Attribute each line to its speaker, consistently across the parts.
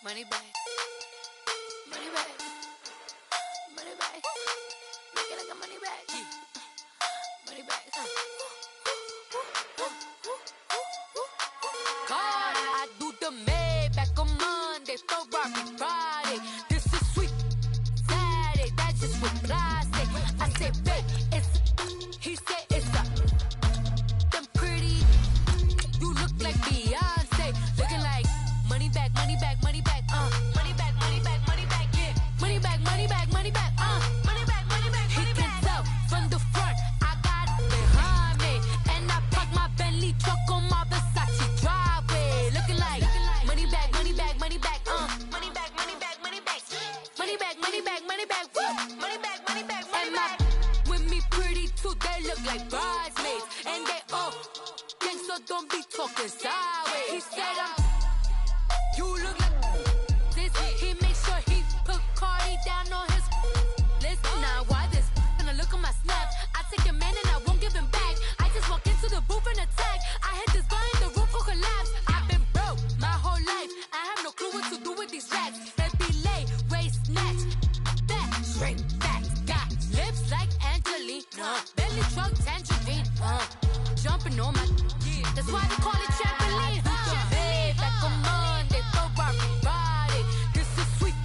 Speaker 1: Money back. Money back. Money back. Make it like a money back. Money back. God, I do the Maybach on Monday, Ferrari Friday. This is sweet Saturday. That's just what I say. I say, babe, it's. He said it's a. Them pretty. You look like Beyonce. Looking like money back, money back, money back, money back, money back, money back, yeah. Money back, money back, money back, money back, money back, money back. He can tell from the front, I got it behind me. And I park my Bentley truck on my Versace driveway. Looking like money back, money back, money back, money back, money back, money back. Money back, money back, money back, money back, money back, money back. With me pretty too, they look like bridesmaids. And they all gang, so don't be talking sideways. He said you look like this. He makes sure he put Cardi down on his list. Now why this? Gonna look on my snap. I take a man and I won't give him back. I just walk into the booth and attack. I hit this guy in the roof will collapse. I've been broke my whole life. I have no clue what to do with these racks. They be late, waist snatch, back, straight back. Got lips like Angelina, belly truck tangerine, jumping on my. That's why they call it trampoline. Babe, back on Monday, Ferrari Friday. This is sweet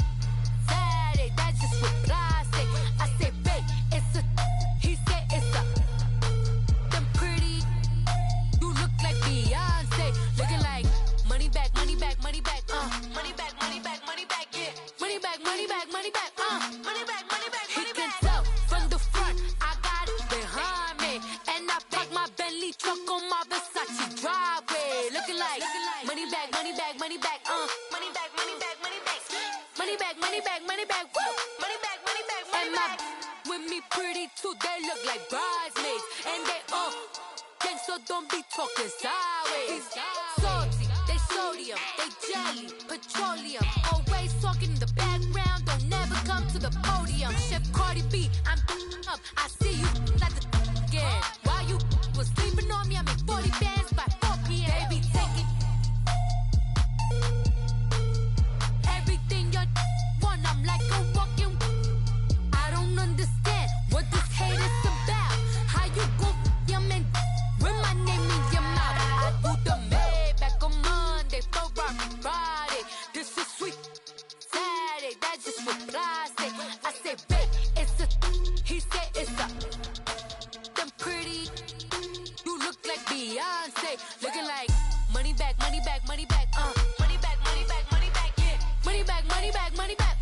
Speaker 1: Saturday. That's just what I say. I say, babe, it's a. He said it's a. Them pretty. You look like Beyonce. Looking like money back, money back, money back, money back, money back, money back, yeah. Money back, money back, money back, money back, money back, money back. He can tell from the front, I got it behind me. And I park my Bentley truck on my Versace driveway. Looking like money back, money back, money back, money back, money back, money back. Money back, money back, money back, woo. Money back, money back, money back. With me pretty too, they look like bridesmaids. And they all gang, so don't be talking sideways. Salty, they sodium, they jelly, petroleum. Always talking in the background, don't never come to the podium. Chef Cardi B, I'm up. I see you like the again. While you was sleeping on me, I make 40 bands by 4 p.m. Baby, take it. Everything you want, I'm like a walking. I don't understand what this hate is about. How you go your man with my name in your mouth? I do the Maybach on Monday, Ferrari Friday. This is sweet Saturday. That's just what I say. I say, babe, it's a. He said it's a. Them pretty. You look like Beyonce. Looking like money back, money back, money back, money back, money back, money back, yeah. Money back, money back, money back,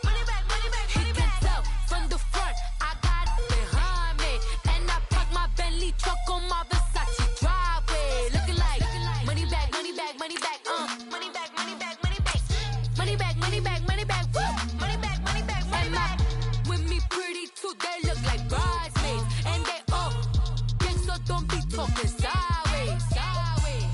Speaker 1: money back, money back. He can tell from the front, I got it behind me. And I park my Bentley truck on my Versace driveway. Looking like money back, money back, money back, money back, money back, money back. Money back, money back, money back, woo. Money back, money back, money back. With me pretty too, they look like bridesmaids. And they all gang, so don't be talking sideways. Sideways.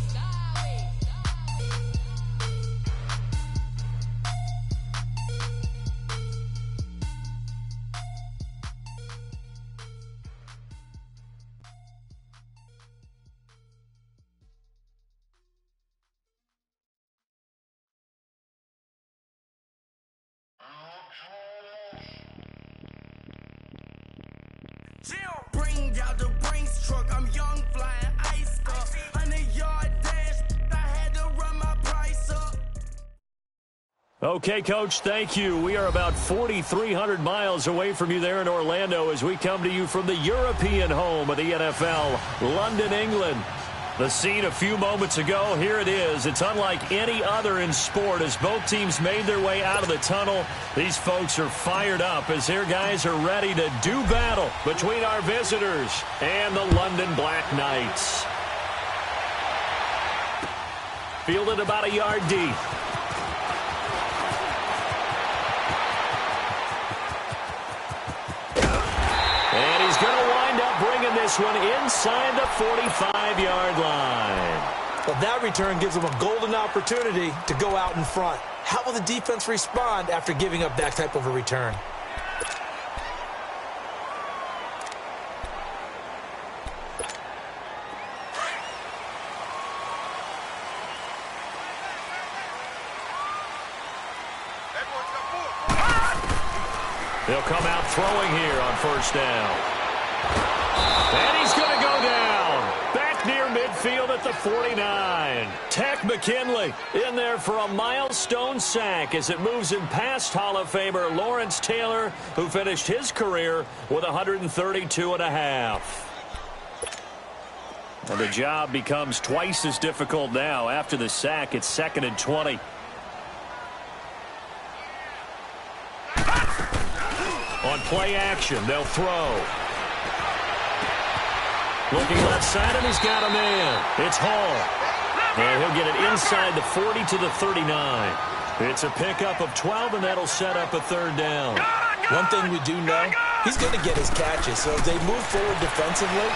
Speaker 2: Bring out the Brinks truck, I'm young, flying ice up. 100-yard dash, I had to run my price up.
Speaker 3: Okay, Coach, thank you. We are about 4,300 miles away from you there in Orlando as we come to you from the European home of the NFL, London, England. The scene a few moments ago, here it is. It's unlike any other in sport as both teams made their way out of the tunnel. These folks are fired up as their guys are ready to do battle between our visitors and the London Black Knights. Fielded about a yard deep. And he's going to wind up bringing this one inside the 45-yard line.
Speaker 4: Well, that return gives them a golden opportunity to go out in front. How will the defense respond after giving up that type of a return?
Speaker 3: They'll come out throwing here on first down. And he's going to go down. Back near midfield at the 49. Tech McKinley in there for a milestone sack as it moves him past Hall of Famer Lawrence Taylor, who finished his career with 132.5. And the job becomes twice as difficult now. After the sack, it's 2nd and 20. On play action, they'll throw. Looking left side, and he's got a man. It's Hall. And he'll get it inside the 40 to the 39. It's a pickup of 12, and that'll set up a 3rd down.
Speaker 4: One thing we do know, he's going to get his catches. So as they move forward defensively,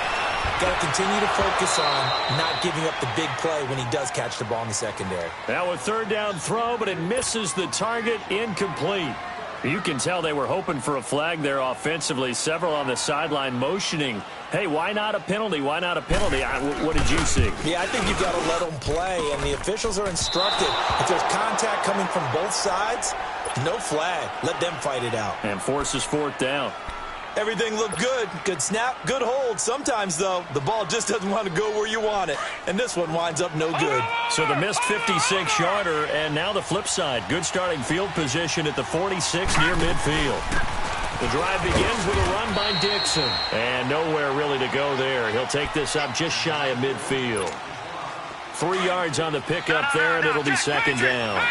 Speaker 4: got to continue to focus on not giving up the big play when he does catch the ball in the secondary.
Speaker 3: Now a 3rd down throw, but it misses the target, incomplete. You can tell they were hoping for a flag there offensively. Several on the sideline motioning, hey, why not a penalty? Why not a penalty? What did you see?
Speaker 4: Yeah, I think you've got to let them play, and the officials are instructed. If there's contact coming from both sides, no flag. Let them fight it out.
Speaker 3: And forces 4th down.
Speaker 4: Everything looked good. Good snap, good hold. Sometimes, though, the ball just doesn't want to go where you want it. And this one winds up no good.
Speaker 3: So the missed 56-yarder, and now the flip side. Good starting field position at the 46 near midfield. The drive begins with a run by Dixon. And nowhere really to go there. He'll take this up just shy of midfield. 3 yards on the pickup there, and it'll be 2nd down.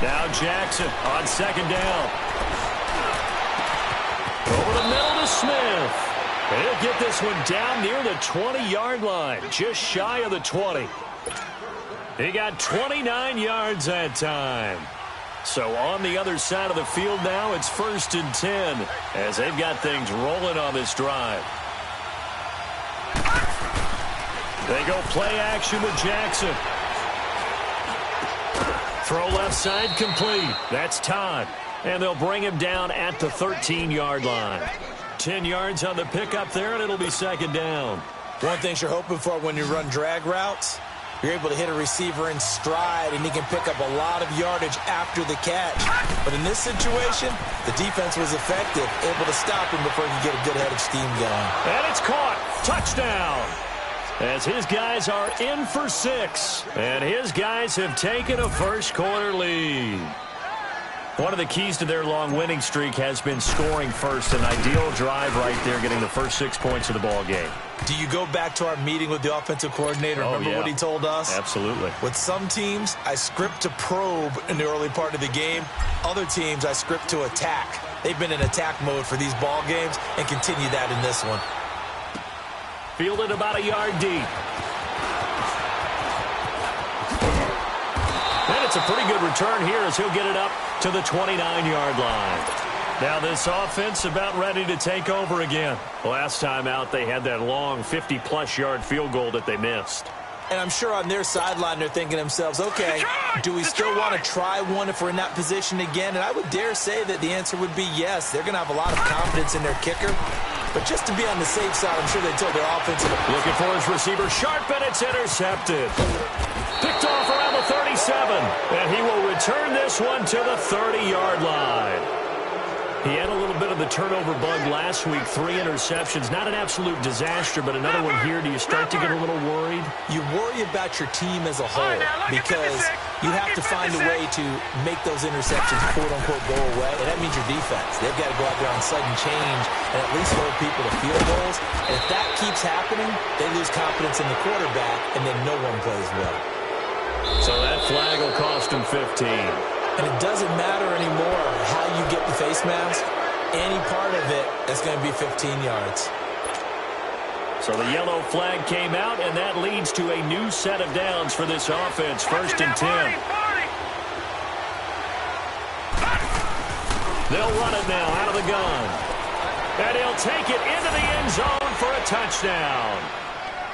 Speaker 3: Now Jackson on 2nd down. Over the middle to Smith. And he'll get this one down near the 20-yard line, just shy of the 20. He got 29 yards that time. So on the other side of the field now, it's 1st and 10 as they've got things rolling on this drive. They go play action with Jackson. Throw left side complete. That's Todd. And they'll bring him down at the 13-yard line. 10 yards on the pickup there, and it'll be 2nd down.
Speaker 4: One thing you're hoping for when you run drag routes, you're able to hit a receiver in stride, and he can pick up a lot of yardage after the catch. But in this situation, the defense was effective, able to stop him before he could get a good head of steam going.
Speaker 3: And it's caught. Touchdown. As his guys are in for 6. And his guys have taken a first-quarter lead. One of the keys to their long winning streak has been scoring first. An ideal drive right there, getting the first 6 points of the ball game.
Speaker 4: Do you go back to our meeting with the offensive coordinator? Remember what he told us?
Speaker 3: Absolutely.
Speaker 4: With some teams, I script to probe in the early part of the game. Other teams, I script to attack. They've been in attack mode for these ball games and continue that in this one.
Speaker 3: Fielded about a yard deep. And it's a pretty good return here as he'll get it up to the 29-yard line. Now this offense about ready to take over again. Last time out, they had that long 50-plus yard field goal that they missed.
Speaker 4: And I'm sure on their sideline they're thinking to themselves, okay, do we still want to try one if we're in that position again? And I would dare say that the answer would be yes. They're going to have a lot of confidence in their kicker. But just to be on the safe side, I'm sure they told their offensive.
Speaker 3: Looking for his receiver, sharp, and it's intercepted. Picked off around the 37, and he will return this one to the 30-yard line. He had a little bit of the turnover bug last week, 3 interceptions. Not an absolute disaster, but another one here. Do you start to get a little worried?
Speaker 4: You worry about your team as a whole because you have to find a way to make those interceptions, quote-unquote, go away, and that means your defense. They've got to go out there on sudden change and at least hold people to field goals. And if that keeps happening, they lose confidence in the quarterback, and then no one plays well.
Speaker 3: So that flag will cost him 15.
Speaker 4: And it doesn't matter anymore how you get the face mask. Any part of it is going to be 15 yards.
Speaker 3: So the yellow flag came out, and that leads to a new set of downs for this offense. 1st and 10. They'll run it now out of the gun. And he'll take it into the end zone for a touchdown.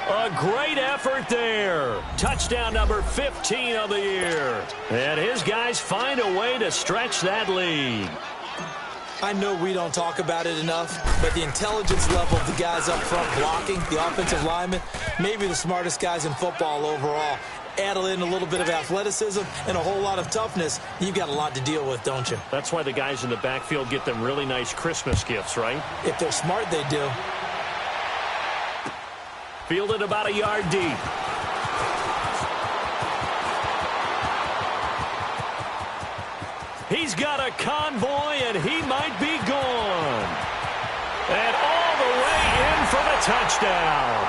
Speaker 3: A great effort there. Touchdown number 15 of the year. And his guys find a way to stretch that lead.
Speaker 4: I know we don't talk about it enough, but the intelligence level of the guys up front blocking, the offensive linemen, maybe the smartest guys in football overall. add in a little bit of athleticism and a whole lot of toughness, you've got a lot to deal with, don't you?
Speaker 3: That's why the guys in the backfield get them really nice Christmas gifts, right?
Speaker 4: If they're smart, they do.
Speaker 3: Fielded about a yard deep. He's got a convoy, and he might be gone. And all the way in for the touchdown.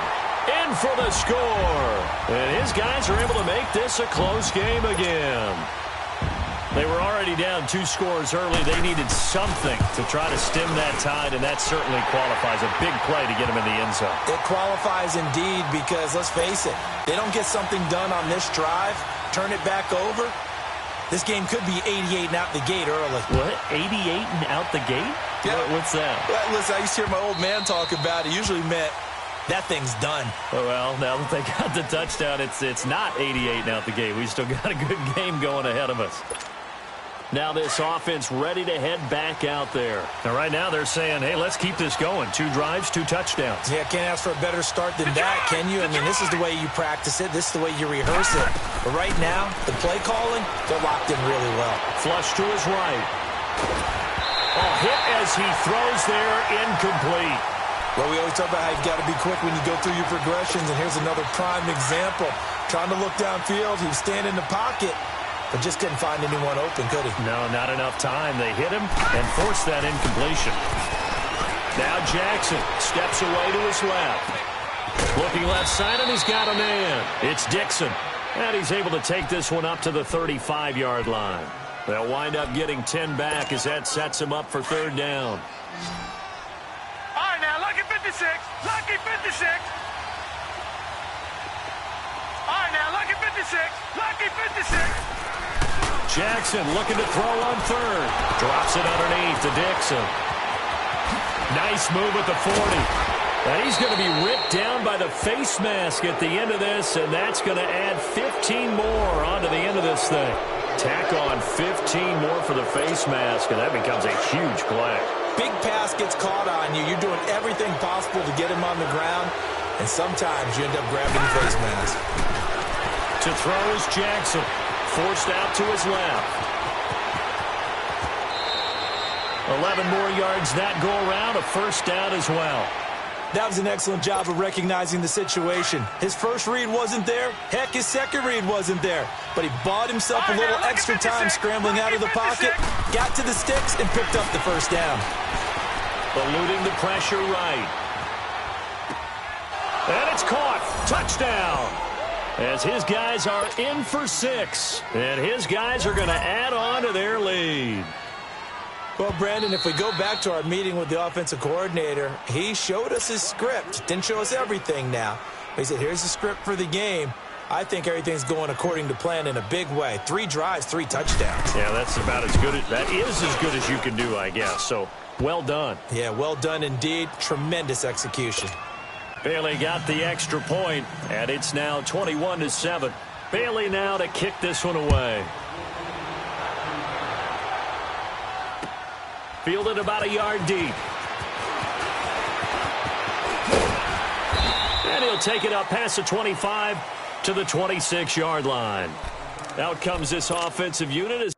Speaker 3: In for the score. And his guys are able to make this a close game again. They were already down 2 scores early. They needed something to try to stem that tide, and that certainly qualifies. A big play to get him in the end zone.
Speaker 4: It qualifies indeed because, let's face it, they don't get something done on this drive, turn it back over, this game could be 88 and out the gate early.
Speaker 3: What? 88 and out the gate?
Speaker 4: Yeah.
Speaker 3: What's that?
Speaker 4: Well, listen, I used to hear my old man talk about it. Usually meant that thing's done.
Speaker 3: Well, now that they got the touchdown, it's not 88 and out the gate. We still got a good game going ahead of us. Now this offense ready to head back out there. Now right now they're saying, hey, let's keep this going. 2 drives, 2 touchdowns.
Speaker 4: Yeah, can't ask for a better start than that, can you? I mean, this is the way you practice it. This is the way you rehearse it. But right now, the play calling, they're locked in really well.
Speaker 3: Flush to his right. Oh, hit as he throws there, incomplete.
Speaker 4: Well, we always talk about how you've got to be quick when you go through your progressions, and here's another prime example. Trying to look downfield, he was standing in the pocket, but just couldn't find anyone open, could he?
Speaker 3: No, not enough time. They hit him and forced that incompletion. Now Jackson steps away to his left. Looking left side, and he's got a man. It's Dixon. And he's able to take this one up to the 35-yard line. They'll wind up getting 10 back as that sets him up for 3rd down.
Speaker 2: All right, now, lucky 56. Lucky 56. All right, now, lucky 56. Lucky 56.
Speaker 3: Jackson looking to throw on 3rd. Drops it underneath to Dixon. Nice move at the 40. And he's going to be ripped down by the face mask at the end of this, and that's going to add 15 more onto the end of this thing. Tack on 15 more for the face mask, and that becomes a huge play.
Speaker 4: Big pass gets caught on you. You're doing everything possible to get him on the ground, and sometimes you end up grabbing the face mask.
Speaker 3: To throw is Jackson. Forced out to his left. 11 more yards that go around, a 1st down as well.
Speaker 4: That was an excellent job of recognizing the situation. His first read wasn't there. Heck, his second read wasn't there. But he bought himself a little extra time scrambling out of the pocket, got to the sticks, and picked up the 1st down.
Speaker 3: Eluding the pressure right. And it's caught. Touchdown. As his guys are in for 6. And his guys are going to add on to their lead.
Speaker 4: Well, Brandon, if we go back to our meeting with the offensive coordinator, he showed us his script. Didn't show us everything now. He said, here's the script for the game. I think everything's going according to plan in a big way. 3 drives, 3 touchdowns.
Speaker 3: Yeah, that's about as good. That is as good as you can do, I guess. So, well done.
Speaker 4: Yeah, well done indeed. Tremendous execution.
Speaker 3: Bailey got the extra point, and it's now 21-7. Bailey now to kick this one away. Fielded about a yard deep. And he'll take it up past the 25 to the 26-yard line. Out comes this offensive unit.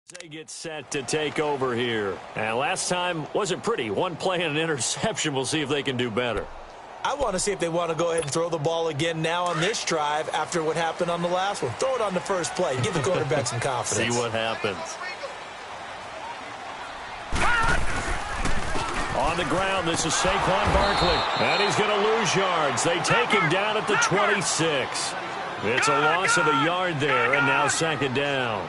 Speaker 3: They get set to take over here. And last time wasn't pretty. One play and an interception. We'll see if they can do better.
Speaker 4: I want to see if they want to go ahead and throw the ball again now on this drive after what happened on the last one. Throw it on the first play. Give the quarterback some confidence.
Speaker 3: See what happens. On the ground, this is Saquon Barkley. And he's going to lose yards. They take him down at the 26. It's a loss of a yard there, and now second down.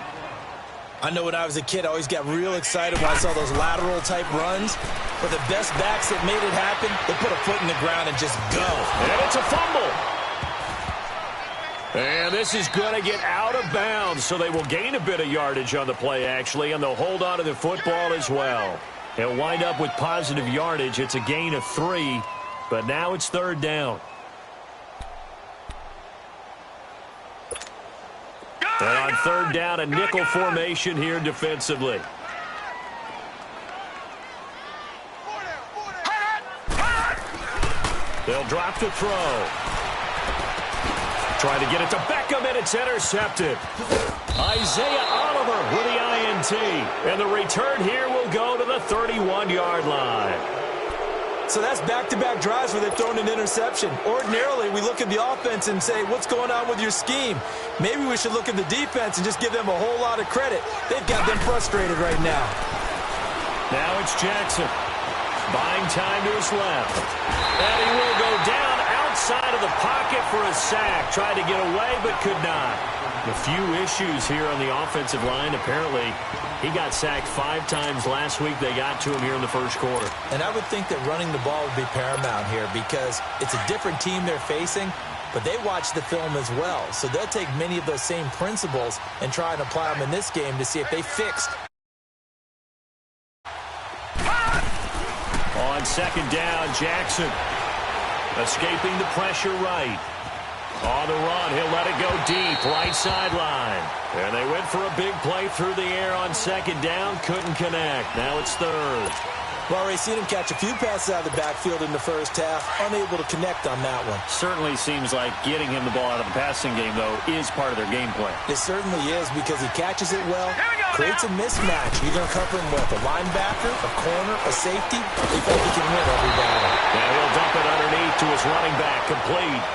Speaker 4: I know when I was a kid, I always got real excited when I saw those lateral-type runs. But the best backs that made it happen, they put a foot in the ground and just go.
Speaker 3: And it's a fumble. And this is going to get out of bounds, so they will gain a bit of yardage on the play, actually, and they'll hold on to the football as well. They'll wind up with positive yardage. It's a gain of 3, but now it's third down. And on third down, a nickel formation here defensively. They'll drop the throw. Trying to get it to Beckham, and it's intercepted. Isaiah Oliver with the INT. And the return here will go to the 31-yard line.
Speaker 4: So that's back-to-back drives where they've thrown an interception. Ordinarily, we look at the offense and say, what's going on with your scheme? Maybe we should look at the defense and just give them a whole lot of credit. They've got them frustrated right now.
Speaker 3: Now it's Jackson. Buying time to his left. And he will go down outside of the pocket for a sack. Tried to get away, but could not. A few issues here on the offensive line. Apparently, he got sacked 5 times last week. They got to him here in the first quarter.
Speaker 4: And I would think that running the ball would be paramount here because it's a different team they're facing, but they watch the film as well. So they'll take many of those same principles and try and apply them in this game to see if they fixed.
Speaker 3: On second down, Jackson escaping the pressure right. On the run, he'll let it go deep, right sideline. And they went for a big play through the air on second down, couldn't connect. Now it's third.
Speaker 4: Well, Ray, seen him catch a few passes out of the backfield in the first half, unable to connect on that one.
Speaker 3: Certainly seems like getting him the ball out of the passing game, though, is part of their game plan.
Speaker 4: It certainly is because he catches it well, creates a mismatch. You're going to cover him with a linebacker, a corner, a safety. They think he can win every battle.
Speaker 3: And he'll dump it underneath to his running back, complete.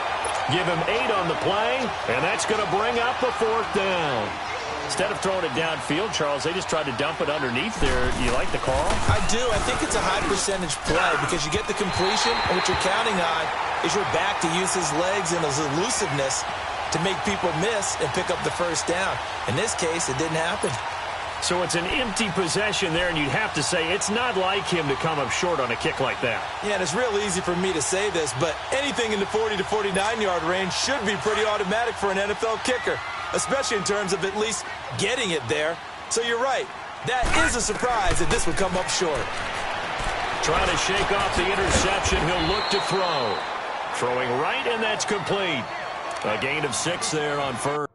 Speaker 3: Give him 8 on the play, and that's going to bring up a 4th down. Instead of throwing it downfield, Charles, they just tried to dump it underneath there. Do you like the call?
Speaker 4: I do. I think it's a high-percentage play because you get the completion, and what you're counting on is your back to use his legs and his elusiveness to make people miss and pick up the first down. In this case, it didn't happen.
Speaker 3: So it's an empty possession there, and you'd have to say it's not like him to come up short on a kick like that.
Speaker 4: Yeah, and it's real easy for me to say this, but anything in the 40 to 49-yard range should be pretty automatic for an NFL kicker, especially in terms of at least getting it there. So you're right. That is a surprise that this would come up short.
Speaker 3: Trying to shake off the interception. He'll look to throw. Throwing right, and that's complete. A gain of 6 there on first.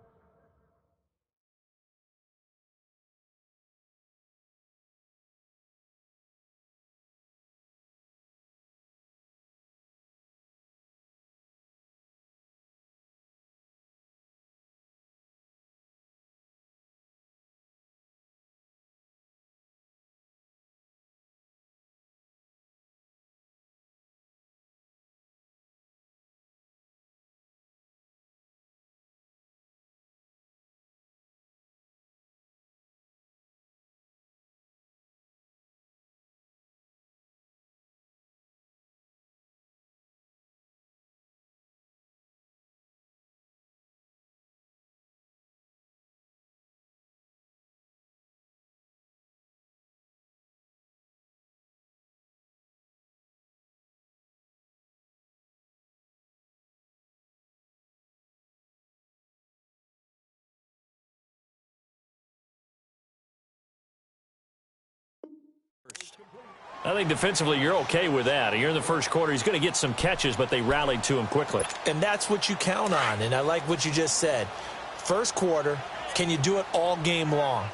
Speaker 3: I think defensively you're okay with that. You're in the first quarter. He's going to get some catches, but they rallied to him quickly.
Speaker 4: And that's what you count on, and I like what you just said. First quarter, can you do it all game long?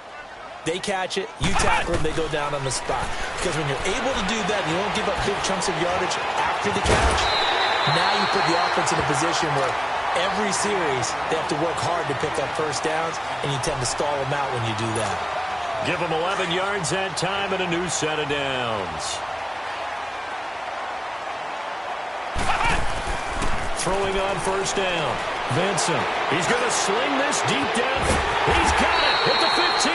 Speaker 4: They catch it, you tackle them, they go down on the spot. Because when you're able to do that, you don't give up big chunks of yardage after the catch, now you put the offense in a position where every series they have to work hard to pick up first downs, and you tend to stall them out when you do that.
Speaker 3: Give them 11 yards that time and a new set of downs. Throwing on first down. Vincent. He's going to sling this deep down. He's got it at the 15.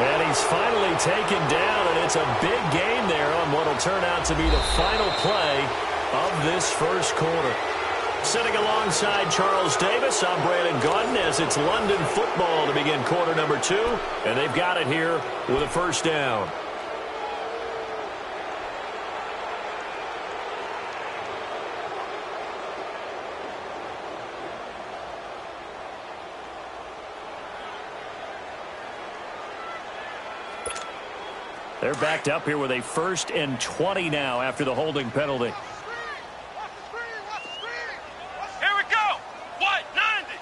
Speaker 3: And he's finally taken down, and it's a big gain there on what will turn out to be the final play of this first quarter. Sitting alongside Charles Davis, I'm Brandon Gaudin as it's London football to begin quarter number 2, and they've got it here with a first down. They're backed up here with a 1st and 20 now after the holding penalty.
Speaker 2: Here we go. What? 90.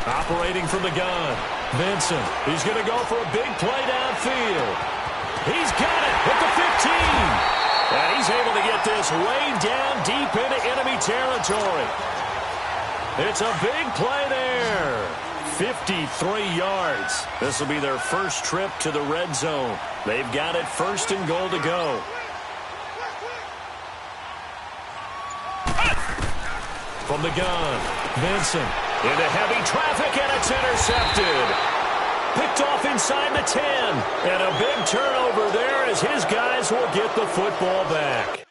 Speaker 3: Operating from the gun. Vincent. He's going to go for a big play downfield. He's got it at the 15. And he's able to get this way down deep into enemy territory. It's a big play there. 53 yards. This will be their first trip to the red zone. They've got it 1st and goal to go. From the gun, Vincent into heavy traffic, and it's intercepted. Picked off inside the 10. And a big turnover there as his guys will get the football back.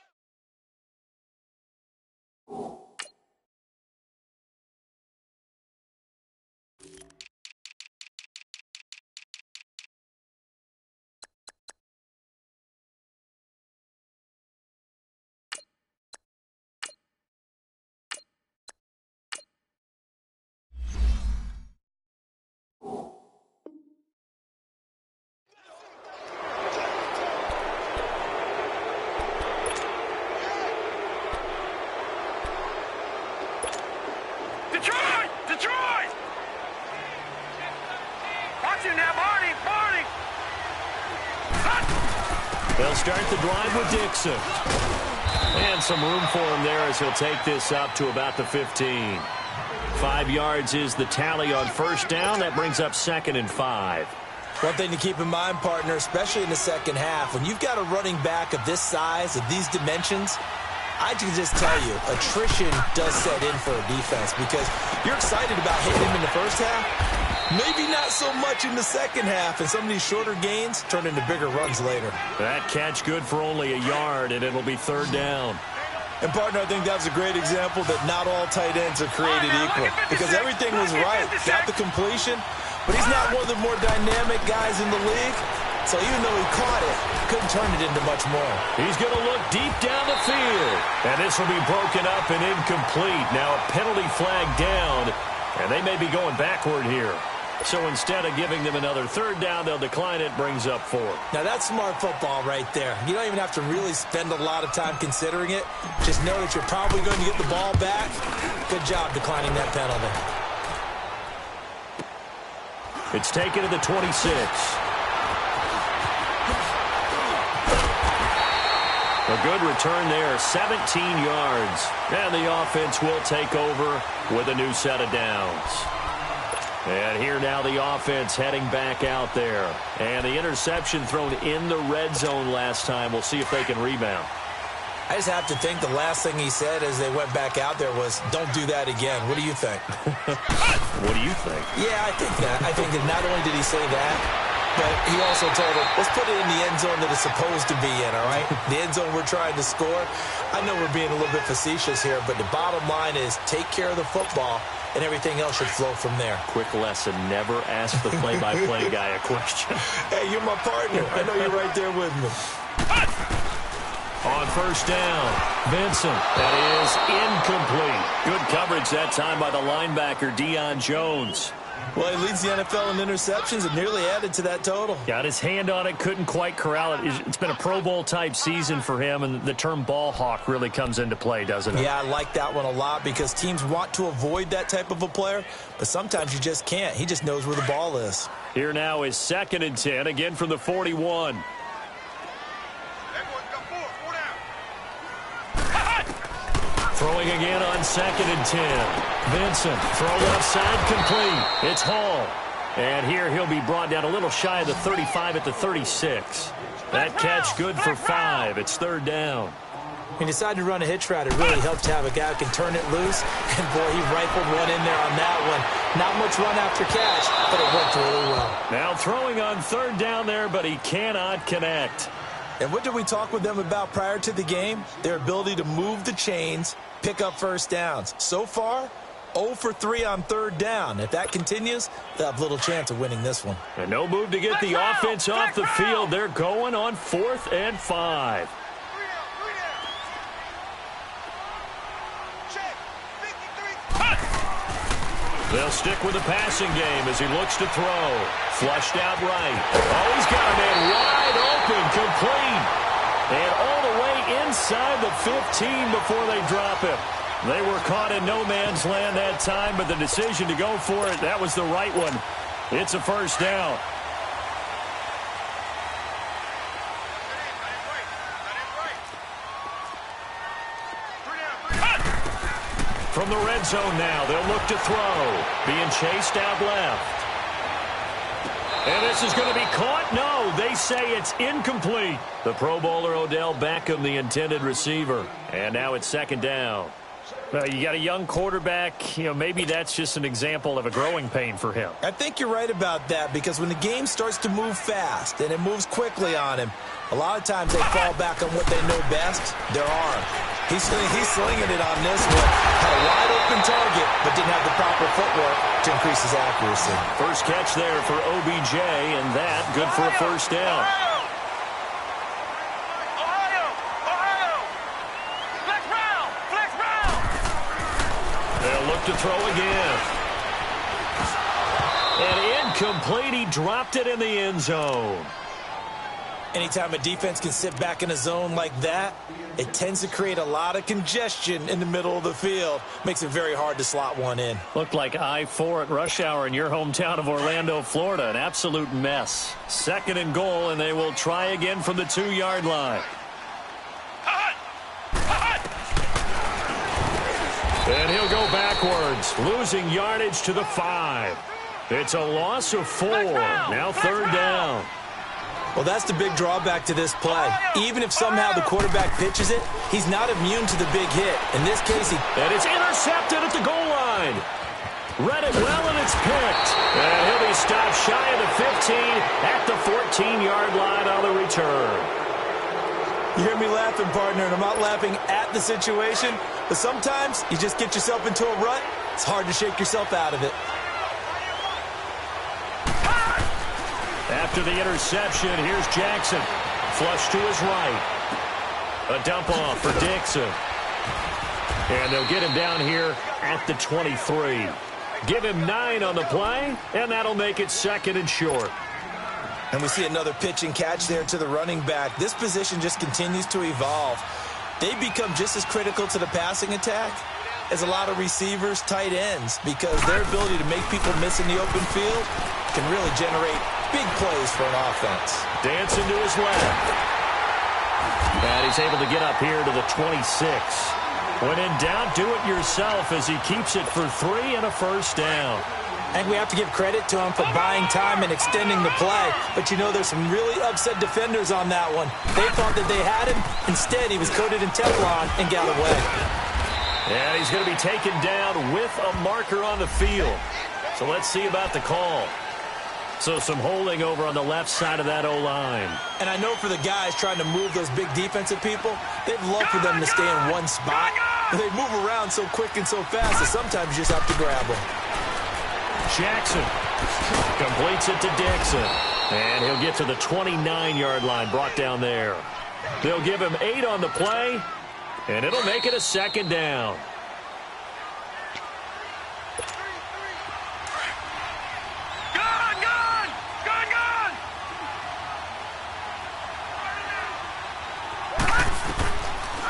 Speaker 2: Detroit! Watch him now, Barney!
Speaker 3: They'll start the drive with Dixon. And some room for him there as he'll take this up to about the 15. 5 yards is the tally on first down. That brings up 2nd and 5.
Speaker 4: One thing to keep in mind, partner, especially in the second half, when you've got a running back of this size, of these dimensions, I can just tell you, attrition does set in for a defense because you're excited about hitting him in the first half. Maybe not so much in the second half, and some of these shorter gains turn into bigger runs later.
Speaker 3: That catch good for only a yard, and it'll be 3rd down.
Speaker 4: And, partner, I think that was a great example that not all tight ends are created equal because everything was right. Got the completion, but he's not one of the more dynamic guys in the league. So even though he caught it, couldn't turn it into much more.
Speaker 3: He's going to look deep down the field. And this will be broken up and incomplete. Now a penalty flag down, and they may be going backward here. So instead of giving them another 3rd down, they'll decline it, brings up 4.
Speaker 4: Now that's smart football right there. You don't even have to really spend a lot of time considering it. Just know that you're probably going to get the ball back. Good job declining that penalty.
Speaker 3: It's taken to the 26. A good return there, 17 yards. And the offense will take over with a new set of downs. And here now the offense heading back out there. And the interception thrown in the red zone last time. We'll see if they can rebound.
Speaker 4: I just have to think the last thing he said as they went back out there was, don't do that again. What do you think?
Speaker 3: What do you think?
Speaker 4: Yeah, I think that. I think that not only did he say that, but he also told him, let's put it in the end zone that it's supposed to be in, all right? The end zone we're trying to score. I know we're being a little bit facetious here, but the bottom line is take care of the football, and everything else should flow from there.
Speaker 3: Quick lesson, never ask the play-by-play guy a question.
Speaker 4: Hey, you're my partner. I know you're right there with me.
Speaker 3: On first down, Vincent. That is incomplete. Good coverage that time by the linebacker, Deion Jones.
Speaker 4: Well, he leads the NFL in interceptions and nearly added to that total.
Speaker 3: Got his hand on it, couldn't quite corral it. It's been a Pro Bowl-type season for him, and the term ball hawk really comes into play, doesn't it?
Speaker 4: Yeah, I like that one a lot because teams want to avoid that type of a player, but sometimes you just can't. He just knows where the ball is.
Speaker 3: Here now is 2nd and 10, again from the 41. Throwing again on 2nd and 10. Vincent, throw left side complete. It's Hall. And here he'll be brought down a little shy of the 35 at the 36. That catch good for 5. It's 3rd down.
Speaker 4: He decided to run a hitch route. It really helped to have a guy who can turn it loose. And, boy, he rifled one in there on that one. Not much run after catch, but it worked really well.
Speaker 3: Now throwing on 3rd down there, but he cannot connect.
Speaker 4: And what did we talk with them about prior to the game? Their ability to move the chains, pick up first downs. So far, 0 for 3 on 3rd down. If that continues, they'll have little chance of winning this one.
Speaker 3: And no move to get the offense off the field. They're going on 4th and 5. They'll stick with the passing game as he looks to throw. Flushed out right. Oh, he's got a man wide open, complete. And all the way inside the 15 before they drop him. They were caught in no man's land that time, but the decision to go for it, that was the right one. It's a 1st down. From the red zone now, they'll look to throw. Being chased out left. And this is going to be caught. No, they say it's incomplete. The Pro Bowler Odell Beckham, the intended receiver. And now it's 2nd down. You got a young quarterback. Maybe that's just an example of a growing pain for him.
Speaker 4: I think you're right about that, because when the game starts to move fast and it moves quickly on him, a lot of times they fall back on what they know best, their arm. He's slinging it on this one. Had a wide open target, but didn't have the proper footwork to increase his accuracy.
Speaker 3: First catch there for OBJ, and that good for a 1st down. They'll look to throw again. And incomplete. He dropped it in the end zone.
Speaker 4: Anytime a defense can sit back in a zone like that, it tends to create a lot of congestion in the middle of the field. Makes it very hard to slot one in.
Speaker 3: Looked like I-4 at rush hour in your hometown of Orlando, Florida. An absolute mess. 2nd and goal, and they will try again from the 2-yard line. And he'll go backwards, losing yardage to the 5. It's a loss of 4. Now 3rd down.
Speaker 4: Well, that's the big drawback to this play. Even if somehow the quarterback pitches it, he's not immune to the big hit. In this case,
Speaker 3: And it's intercepted at the goal line. Read it well, and it's picked. And he'll be stopped shy of the 15 at the 14-yard line on the return.
Speaker 4: You hear me laughing, partner, and I'm not laughing at the situation, but sometimes you just get yourself into a rut. It's hard to shake yourself out of it.
Speaker 3: After the interception, here's Jackson. Flush to his right. A dump off for Dixon. And they'll get him down here at the 23. Give him 9 on the play, and that'll make it 2nd and short.
Speaker 4: And we see another pitch and catch there to the running back. This position just continues to evolve. They become just as critical to the passing attack as a lot of receivers, tight ends, because their ability to make people miss in the open field can really generate big plays for an offense.
Speaker 3: Dancing to his left. And he's able to get up here to the 26. When in doubt, do it yourself as he keeps it for 3 and a 1st down.
Speaker 4: I think we have to give credit to him for buying time and extending the play. But, there's some really upset defenders on that one. They thought that they had him. Instead, he was coated in Teflon and got away.
Speaker 3: And he's going to be taken down with a marker on the field. So let's see about the call. So some holding over on the left side of that O-line.
Speaker 4: And I know for the guys trying to move those big defensive people, they'd love for them to stay in one spot. But they move around so quick and so fast that sometimes you just have to grab them.
Speaker 3: Jackson completes it to Dixon. And he'll get to the 29-yard line, brought down there. They'll give him 8 on the play, and it'll make it a 2nd down.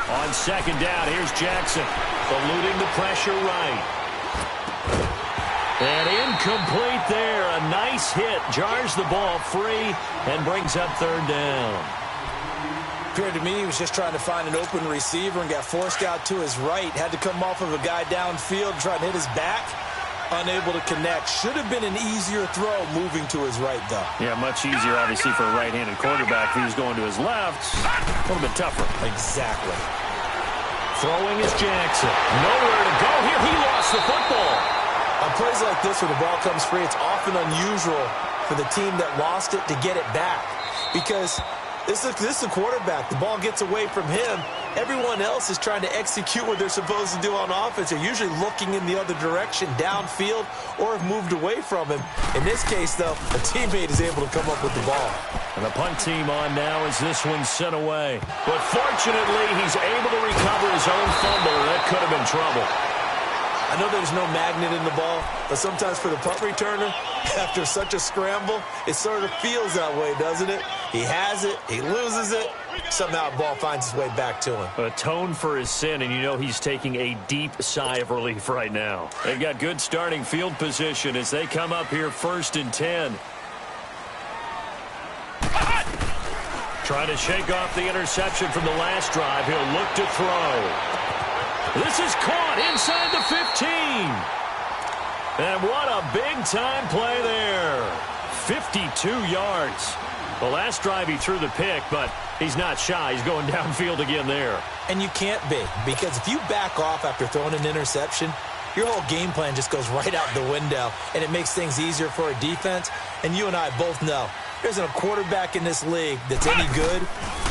Speaker 3: On 2nd down, here's Jackson, eluding the pressure right. And incomplete there. A nice hit. Jars the ball free and brings up 3rd down.
Speaker 4: Appeared to me he was just trying to find an open receiver and got forced out to his right. Had to come off of a guy downfield, try to hit his back. unable to connect. Should have been an easier throw moving to his right, though.
Speaker 3: Yeah, much easier, obviously, for a right-handed quarterback. If he was going to his left, a little bit tougher.
Speaker 4: Exactly.
Speaker 3: Throwing is Jackson. Nowhere to go here. He lost the football.
Speaker 4: On plays like this where the ball comes free, it's often unusual for the team that lost it to get it back. Because this is a quarterback. The ball gets away from him. Everyone else is trying to execute what they're supposed to do on offense. They're usually looking in the other direction, downfield, or have moved away from him. In this case, though, a teammate is able to come up with the ball.
Speaker 3: And the punt team on now as this one's sent away. But fortunately, he's able to recover his own fumble, and that could have been trouble.
Speaker 4: I know there's no magnet in the ball, but sometimes for the punt returner, after such a scramble, it sort of feels that way, doesn't it? He has it, he loses it, somehow the ball finds its way back to him.
Speaker 3: Atone for his sin, and you know he's taking a deep sigh of relief right now. They've got good starting field position as they come up here 1st and 10. Trying to shake off the interception from the last drive. He'll look to throw. This is caught inside the 15. And what a big-time play there. 52 yards. The last drive he threw the pick, but he's not shy. He's going downfield again there.
Speaker 4: And you can't be, because if you back off after throwing an interception, your whole game plan just goes right out the window, and it makes things easier for a defense. And you and I both know there isn't a quarterback in this league that's any good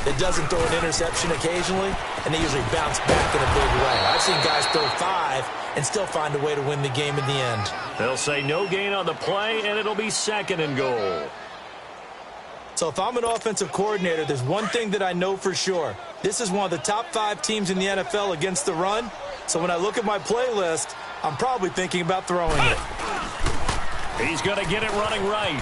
Speaker 4: that doesn't throw an interception occasionally, and they usually bounce back in a big way. I've seen guys throw 5 and still find a way to win the game in the end.
Speaker 3: They'll say no gain on the play, and it'll be 2nd and goal.
Speaker 4: So if I'm an offensive coordinator, there's one thing that I know for sure. This is one of the top 5 teams in the NFL against the run. So when I look at my playlist, I'm probably thinking about throwing it.
Speaker 3: He's going to get it running right.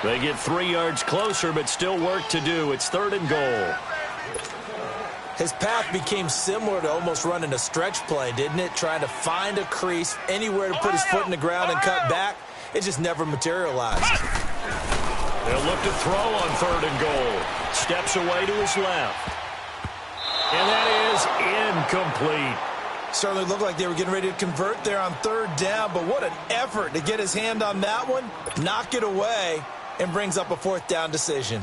Speaker 3: They get 3 yards closer, but still work to do. It's 3rd and goal.
Speaker 4: His path became similar to almost running a stretch play, didn't it? Trying to find a crease, anywhere to put his foot in the ground and cut back. It just never materialized.
Speaker 3: They'll look to throw on 3rd and goal. Steps away to his left. And that is incomplete.
Speaker 4: Certainly looked like they were getting ready to convert there on 3rd down, but what an effort to get his hand on that one, knock it away, and brings up a 4th down decision.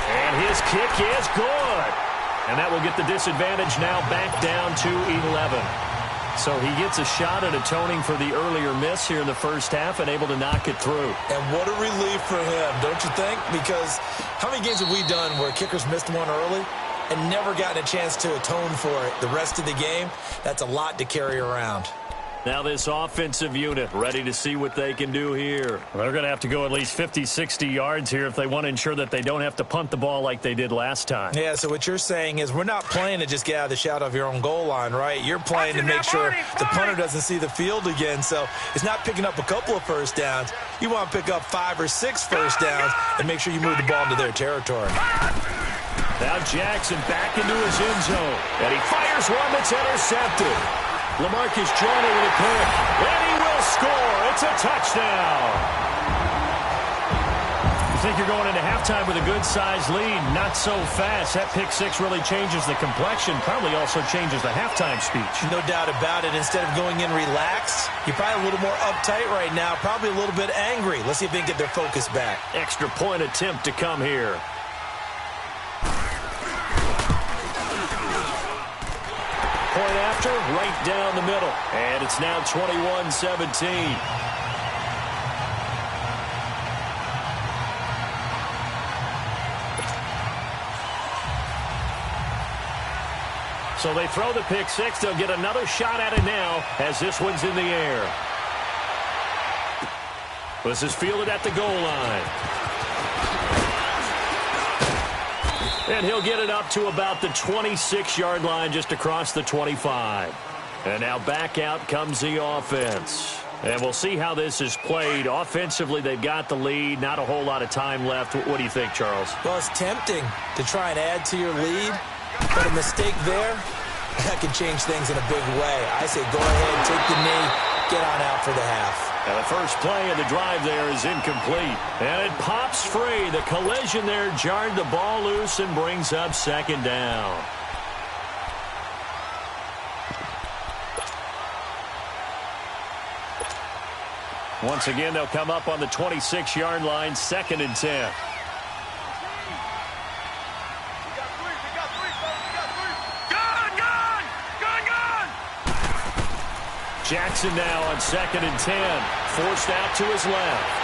Speaker 3: And his kick is good. And that will get the disadvantage now back down to 11. So he gets a shot at atoning for the earlier miss here in the first half and able to knock it through.
Speaker 4: And what a relief for him, don't you think? Because how many games have we done where kickers missed one early and never gotten a chance to atone for it the rest of the game? That's a lot to carry around.
Speaker 3: Now this offensive unit ready to see what they can do here. They're going to have to go at least 50, 60 yards here if they want to ensure that they don't have to punt the ball like they did last time.
Speaker 4: Yeah, so what you're saying is we're not playing to just get out of the shadow of your own goal line, right? You're playing to make sure the punter doesn't see the field again. So it's not picking up a couple of first downs. You want to pick up 5 or 6 first downs and make sure you move the ball into their territory.
Speaker 3: Now Jackson back into his end zone. And he fires one that's intercepted. LaMarcus Joyner with a pick, and he will score. It's a touchdown. You think you're going into halftime with a good-sized lead, not so fast. That pick 6 really changes the complexion, probably also changes the halftime speech.
Speaker 4: No doubt about it. Instead of going in relaxed, you're probably a little more uptight right now, probably a little bit angry. Let's see if they can get their focus back.
Speaker 3: Extra point attempt to come here. Point after, right down the middle. And it's now 21-17. So they throw the pick 6. They'll get another shot at it now as this one's in the air. This is fielded at the goal line. And he'll get it up to about the 26-yard line just across the 25. And now back out comes the offense. And we'll see how this is played. Offensively, they've got the lead. Not a whole lot of time left. What do you think, Charles?
Speaker 4: Well, it's tempting to try and add to your lead. But a mistake there, that could change things in a big way. I say go ahead, take the knee, get on out for the half.
Speaker 3: And the first play of the drive there is incomplete. And it pops free. The collision there jarred the ball loose and brings up 2nd down. Once again, they'll come up on the 26-yard line, 2nd and 10. Jackson now on 2nd and 10. Forced out to his left.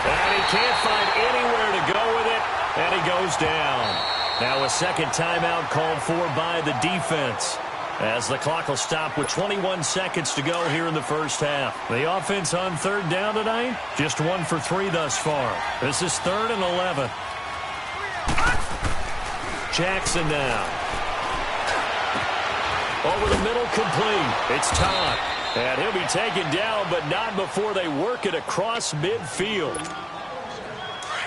Speaker 3: And he can't find anywhere to go with it, and he goes down. Now a second timeout called for by the defense, as the clock will stop with 21 seconds to go here in the first half. The offense on 3rd down tonight, just 1 for 3 thus far. This is 3rd and 11. Jackson now. Over the middle, complete. It's Todd. And he'll be taken down, but not before they work it across midfield.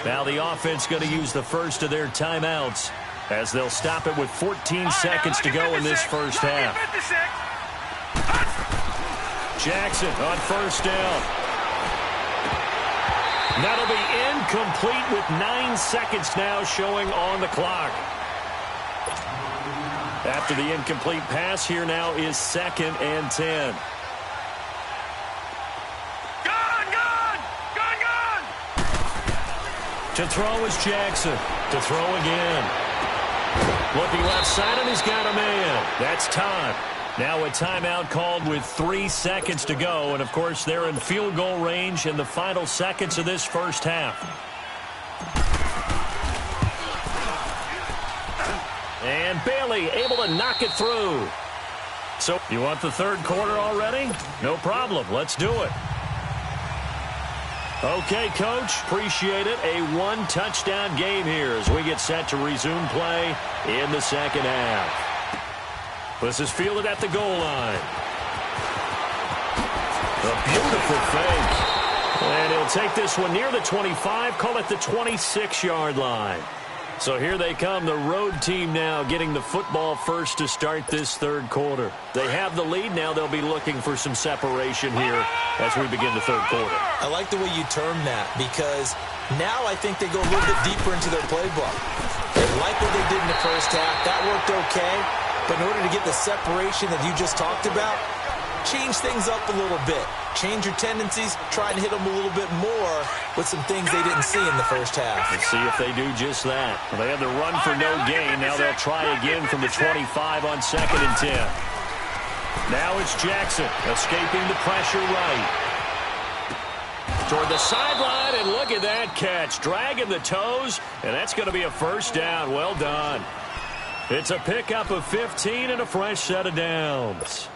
Speaker 3: Now the offense going to use the first of their timeouts, as they'll stop it with 14 seconds to go in this first half. Jackson on 1st down. That'll be incomplete with 9 seconds now showing on the clock. After the incomplete pass, here now is 2nd and 10. To throw is Jackson. To throw again. Looking left side, and he's got a man. That's Todd. Now a timeout called with 3 seconds to go. And, of course, they're in field goal range in the final seconds of this first half. And Bailey able to knock it through. So you want the 3rd quarter already? No problem. Let's do it. Okay, Coach, appreciate it. A 1-touchdown game here as we get set to resume play in the second half. This is fielded at the goal line. A beautiful fake. And he'll take this one near the 25, call it the 26-yard line. So here they come, the road team now getting the football first to start this 3rd quarter. They have the lead. Now they'll be looking for some separation here as we begin the 3rd quarter.
Speaker 4: I like the way you term that, because now I think they go a little bit deeper into their playbook. They like what they did in the first half. That worked okay. But in order to get the separation that you just talked about, change things up a little bit. Change your tendencies, try and hit them a little bit more with some things they didn't see in the first half.
Speaker 3: Let's see if they do just that. Well, they had the run for no gain. Now they'll try again from the 25 on 2nd and 10. Now it's Jackson escaping the pressure right. Toward the sideline, and look at that catch. Dragging the toes, and that's going to be a first down. Well done. It's a pickup of 15 and a fresh set of downs.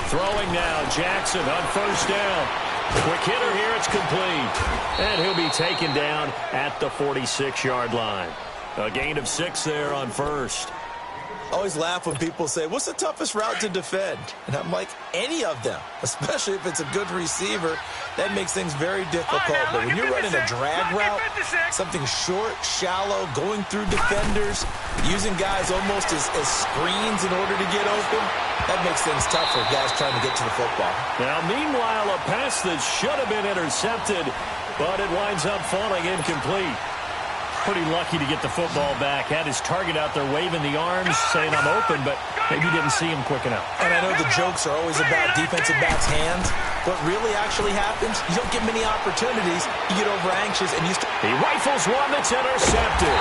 Speaker 3: Throwing now, Jackson on 1st down. Quick hitter here, it's complete. And he'll be taken down at the 46-yard line. A gain of 6 there on 1st.
Speaker 4: I always laugh when people say, what's the toughest route to defend? And I'm like, any of them, especially if it's a good receiver. That makes things very difficult. But when you're running a drag route, something short, shallow, going through defenders, using guys almost as screens in order to get open, that makes things tough for guys trying to get to the football.
Speaker 3: Now, meanwhile, a pass that should have been intercepted, but it winds up falling incomplete. Pretty lucky to get the football back. Had his target out there waving the arms, saying I'm open, but maybe didn't see him quick enough.
Speaker 4: And I know the jokes are always about defensive backs' hands. What really actually happens, you don't get many opportunities. You get over anxious and
Speaker 3: he rifles one that's intercepted.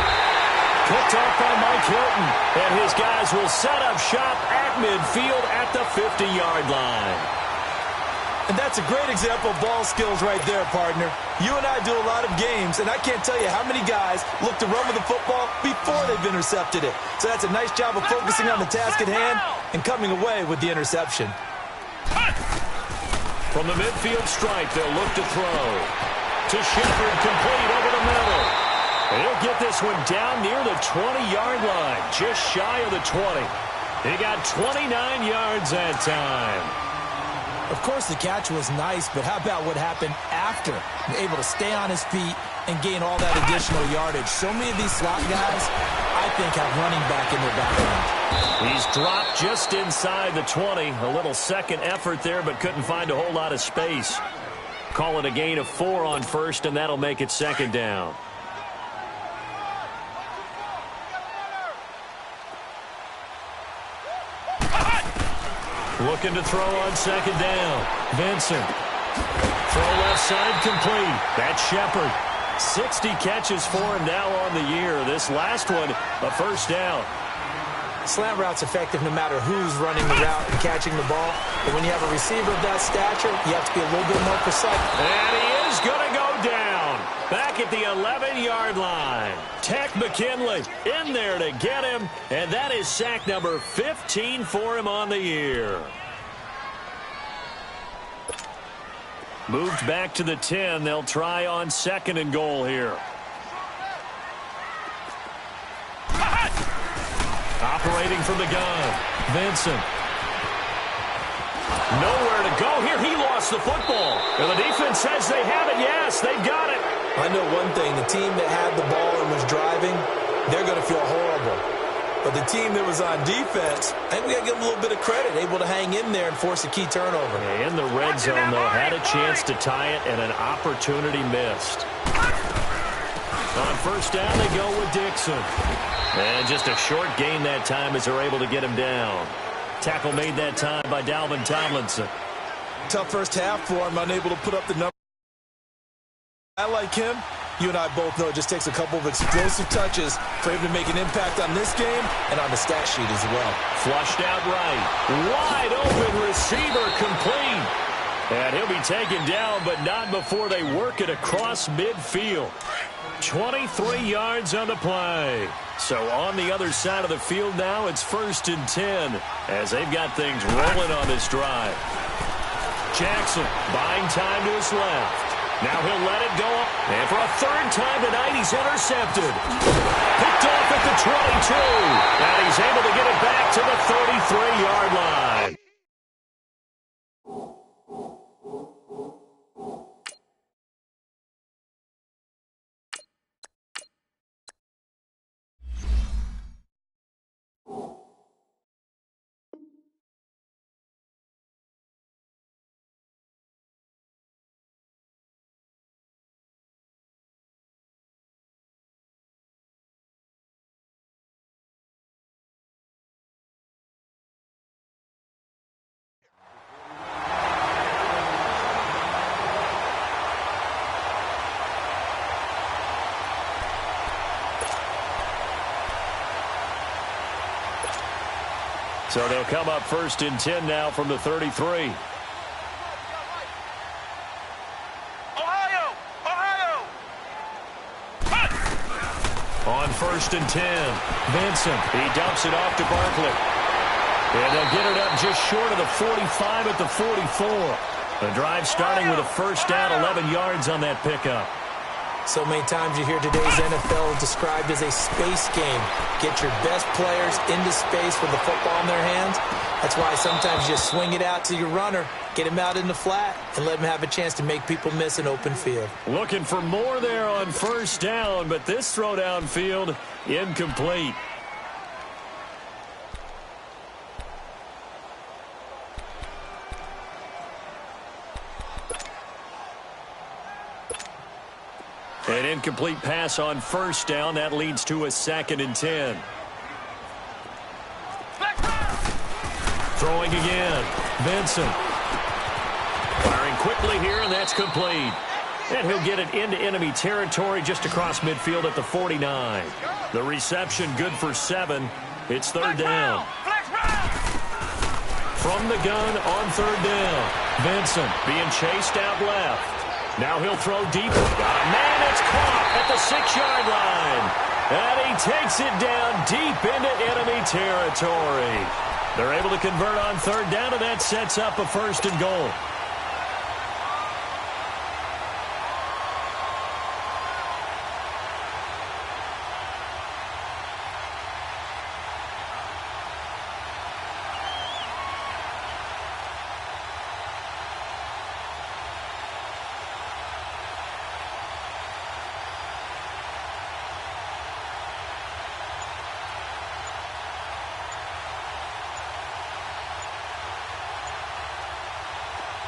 Speaker 3: Picked off by Mike Hilton. And his guys will set up shop at midfield at the 50-yard line.
Speaker 4: And that's a great example of ball skills right there, partner. You and I do a lot of games, and I can't tell you how many guys look to run with the football before they've intercepted it. So that's a nice job of focusing on the task at hand and coming away with the interception.
Speaker 3: From the midfield stripe, they'll look to throw. To Shepard, complete over the middle. And he'll get this one down near the 20-yard line, just shy of the 20. He got 29 yards that time.
Speaker 4: Of course, the catch was nice, but how about what happened after? Able to stay on his feet and gain all that additional yardage. So many of these slot guys, I think, have running back in their background.
Speaker 3: He's dropped just inside the 20. A little second effort there, but couldn't find a whole lot of space. Call it a gain of 4 on first, and that'll make it second down. Looking to throw on second down. Vincent. Throw left side complete. That's Shepard. 60 catches for him now on the year. This last one, a first down.
Speaker 4: Slant route's effective no matter who's running the route and catching the ball. But when you have a receiver of that stature, you have to be a little bit more precise.
Speaker 3: And he is going to go down. Back at the 11-yard line. Tech McKinley in there to get him. And that is sack number 15 for him on the year. Moved back to the 10. They'll try on second and goal here. Operating from the gun. Vincent. Nowhere to go here. He lost the football. And the defense says they have it. Yes, they've got it.
Speaker 4: I know one thing. The team that had the ball and was driving, they're going to feel horrible. But the team that was on defense, I think we got to give them a little bit of credit, able to hang in there and force a key turnover.
Speaker 3: In the red zone, though, had a chance to tie it and an opportunity missed. On first down, they go with Dixon. And just a short gain that time as they're able to get him down. Tackle made that time by Dalvin Tomlinson.
Speaker 4: Tough first half for him, unable to put up the number. I like him. You and I both know it just takes a couple of explosive touches for him to make an impact on this game and on the stat sheet as well.
Speaker 3: Flushed out right. Wide open receiver complete. And he'll be taken down, but not before they work it across midfield. 23 yards on the play. So on the other side of the field now, it's 1st and 10 as they've got things rolling on this drive. Jackson buying time to his left. Now he'll let it go up. And for a third time tonight, he's intercepted. Picked off at the 22. And he's able to get it back to the 33-yard line. So they'll come up 1st and 10 now from the 33. Ohio! On 1st and 10, Vincent. He dumps it off to Barkley. And they'll get it up just short of the 45 at the 44. The drive starting with a first down, 11 yards on that pickup.
Speaker 4: So many times you hear today's NFL described as a space game. Get your best players into space with the football in their hands. That's why sometimes you just swing it out to your runner, get him out in the flat, and let him have a chance to make people miss an open field.
Speaker 3: Looking for more there on first down, but this throw downfield incomplete. An incomplete pass on first down. That leads to a 2nd and 10. Throwing again. Vincent. Firing quickly here, and that's complete. And he'll get it into enemy territory just across midfield at the 49. The reception good for 7. It's 3rd down. From the gun on 3rd down. Vincent being chased out left. Now he'll throw deep. Got a man that's caught at the 6-yard line. And he takes it down deep into enemy territory. They're able to convert on 3rd down, and that sets up a 1st and goal.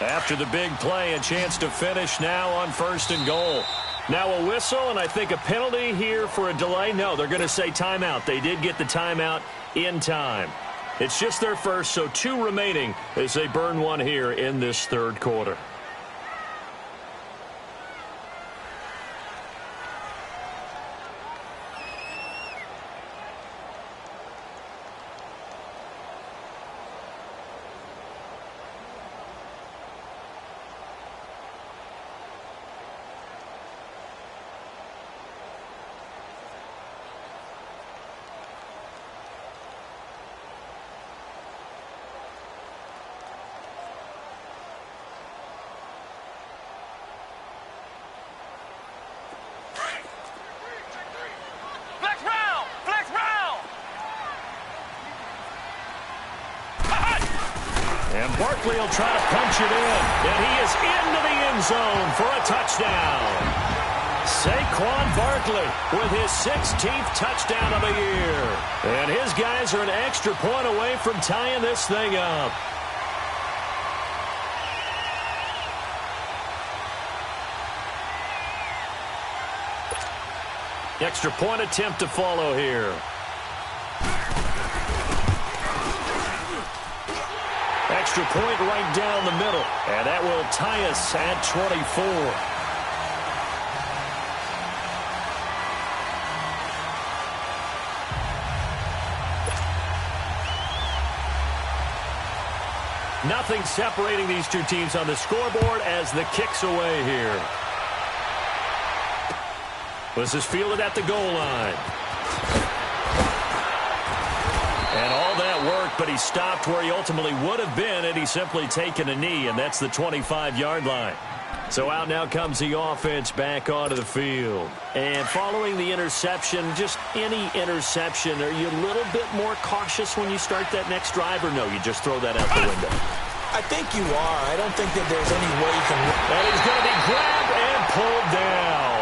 Speaker 3: After the big play, a chance to finish now on 1st and goal. Now a whistle, and I think a penalty here for a delay. No, they're going to say timeout. They did get the timeout in time. It's just their first, so 2 remaining as they burn one here in this 3rd quarter. And Barkley will try to punch it in. And he is into the end zone for a touchdown. Saquon Barkley with his 16th touchdown of the year. And his guys are an extra point away from tying this thing up. Extra point attempt to follow here. Extra point right down the middle. And that will tie us at 24. Nothing separating these two teams on the scoreboard as the kick's away here. This is fielded at the goal line. And all that work, but he stopped where he ultimately would have been had he simply taken a knee, and that's the 25-yard line. So out now comes the offense back onto the field. And following the interception, just any interception, are you a little bit more cautious when you start that next drive, or no, you just throw that out the window?
Speaker 4: I think you are. I don't think that there's any way you can...
Speaker 3: And he's going to be grabbed and pulled down.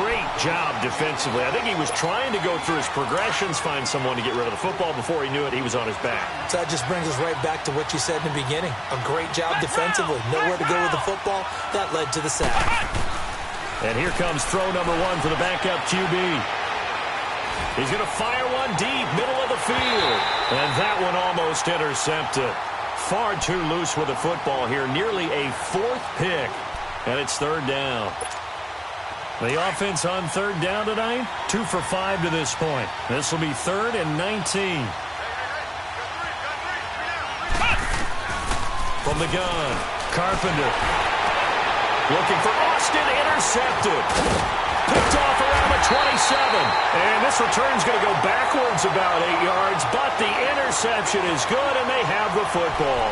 Speaker 3: Great job defensively. I think he was trying to go through his progressions, find someone to get rid of the football. Before he knew it, he was on his back.
Speaker 4: So that just brings us right back to what you said in the beginning. A great job defensively. Nowhere to go with the football. That led to the sack.
Speaker 3: And here comes throw number 1 for the backup QB. He's going to fire one deep, middle of the field. And that one almost intercepted. Far too loose with the football here. Nearly a 4th pick. And it's 3rd down. The offense on 3rd down tonight, 2 for 5 to this point. This will be 3rd and 19. From the gun, Carpenter. Looking for Austin, intercepted. Picked off around the 27. And this return's going to go backwards about 8 yards, but the interception is good, and they have the football.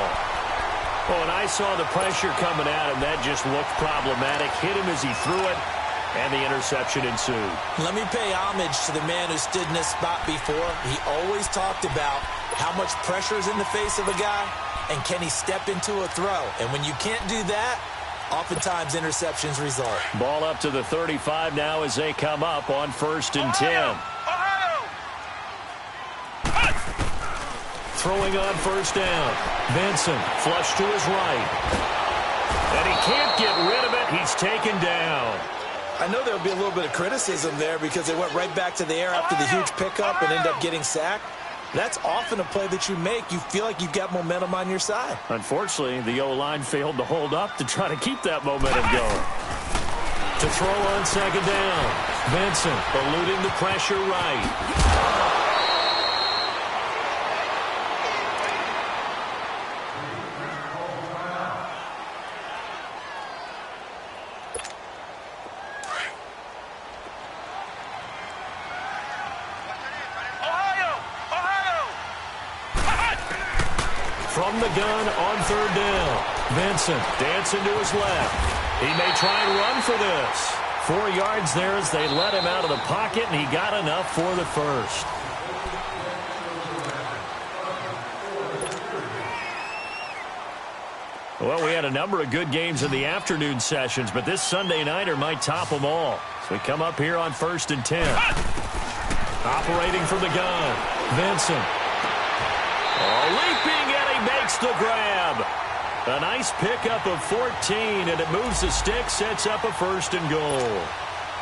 Speaker 3: Oh, and I saw the pressure coming at him. That just looked problematic. Hit him as he threw it. And the interception ensued. Let
Speaker 4: me pay homage to the man who stood in this spot before. He always talked about how much pressure is in the face of a guy and can he step into a throw. And when you can't do that, oftentimes interceptions result. Ball up to the 35 now as they come up on 1st and 10. Throwing on 1st down. Benson flush to his right. And he can't get rid of it. He's taken down. I know there'll be a little bit of criticism there because they went right back to the air after the huge pickup and end up getting sacked. That's often a play that you make. You feel like you've got momentum on your side.
Speaker 3: Unfortunately, the O-line failed to hold up to try to keep that momentum going. To throw on 2nd down. Benson eluding the pressure right. From the gun on 3rd down. Benson dancing to his left. He may try and run for this. 4 yards there as they let him out of the pocket, and he got enough for the first. Well, we had a number of good games in the afternoon sessions, but this Sunday nighter might top them all. So we come up here on 1st and 10. Operating from the gun. Benson. Leaping, and he makes the grab. A nice pickup of 14, and it moves the stick, sets up a 1st and goal.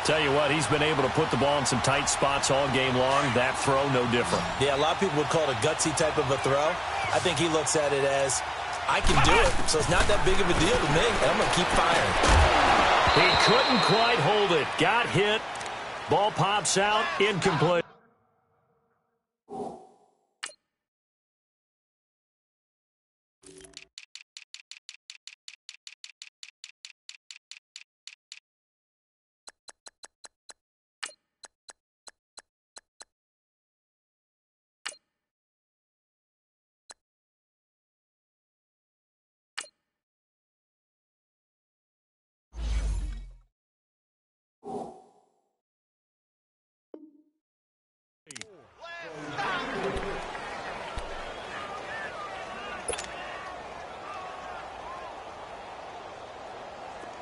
Speaker 3: Tell you what, he's been able to put the ball in some tight spots all game long. That throw, no different.
Speaker 4: Yeah, a lot of people would call it a gutsy type of a throw. I think he looks at it as, I can do it, so it's not that big of a deal to me, and I'm going to keep firing.
Speaker 3: He couldn't quite hold it. Got hit. Ball pops out, incomplete.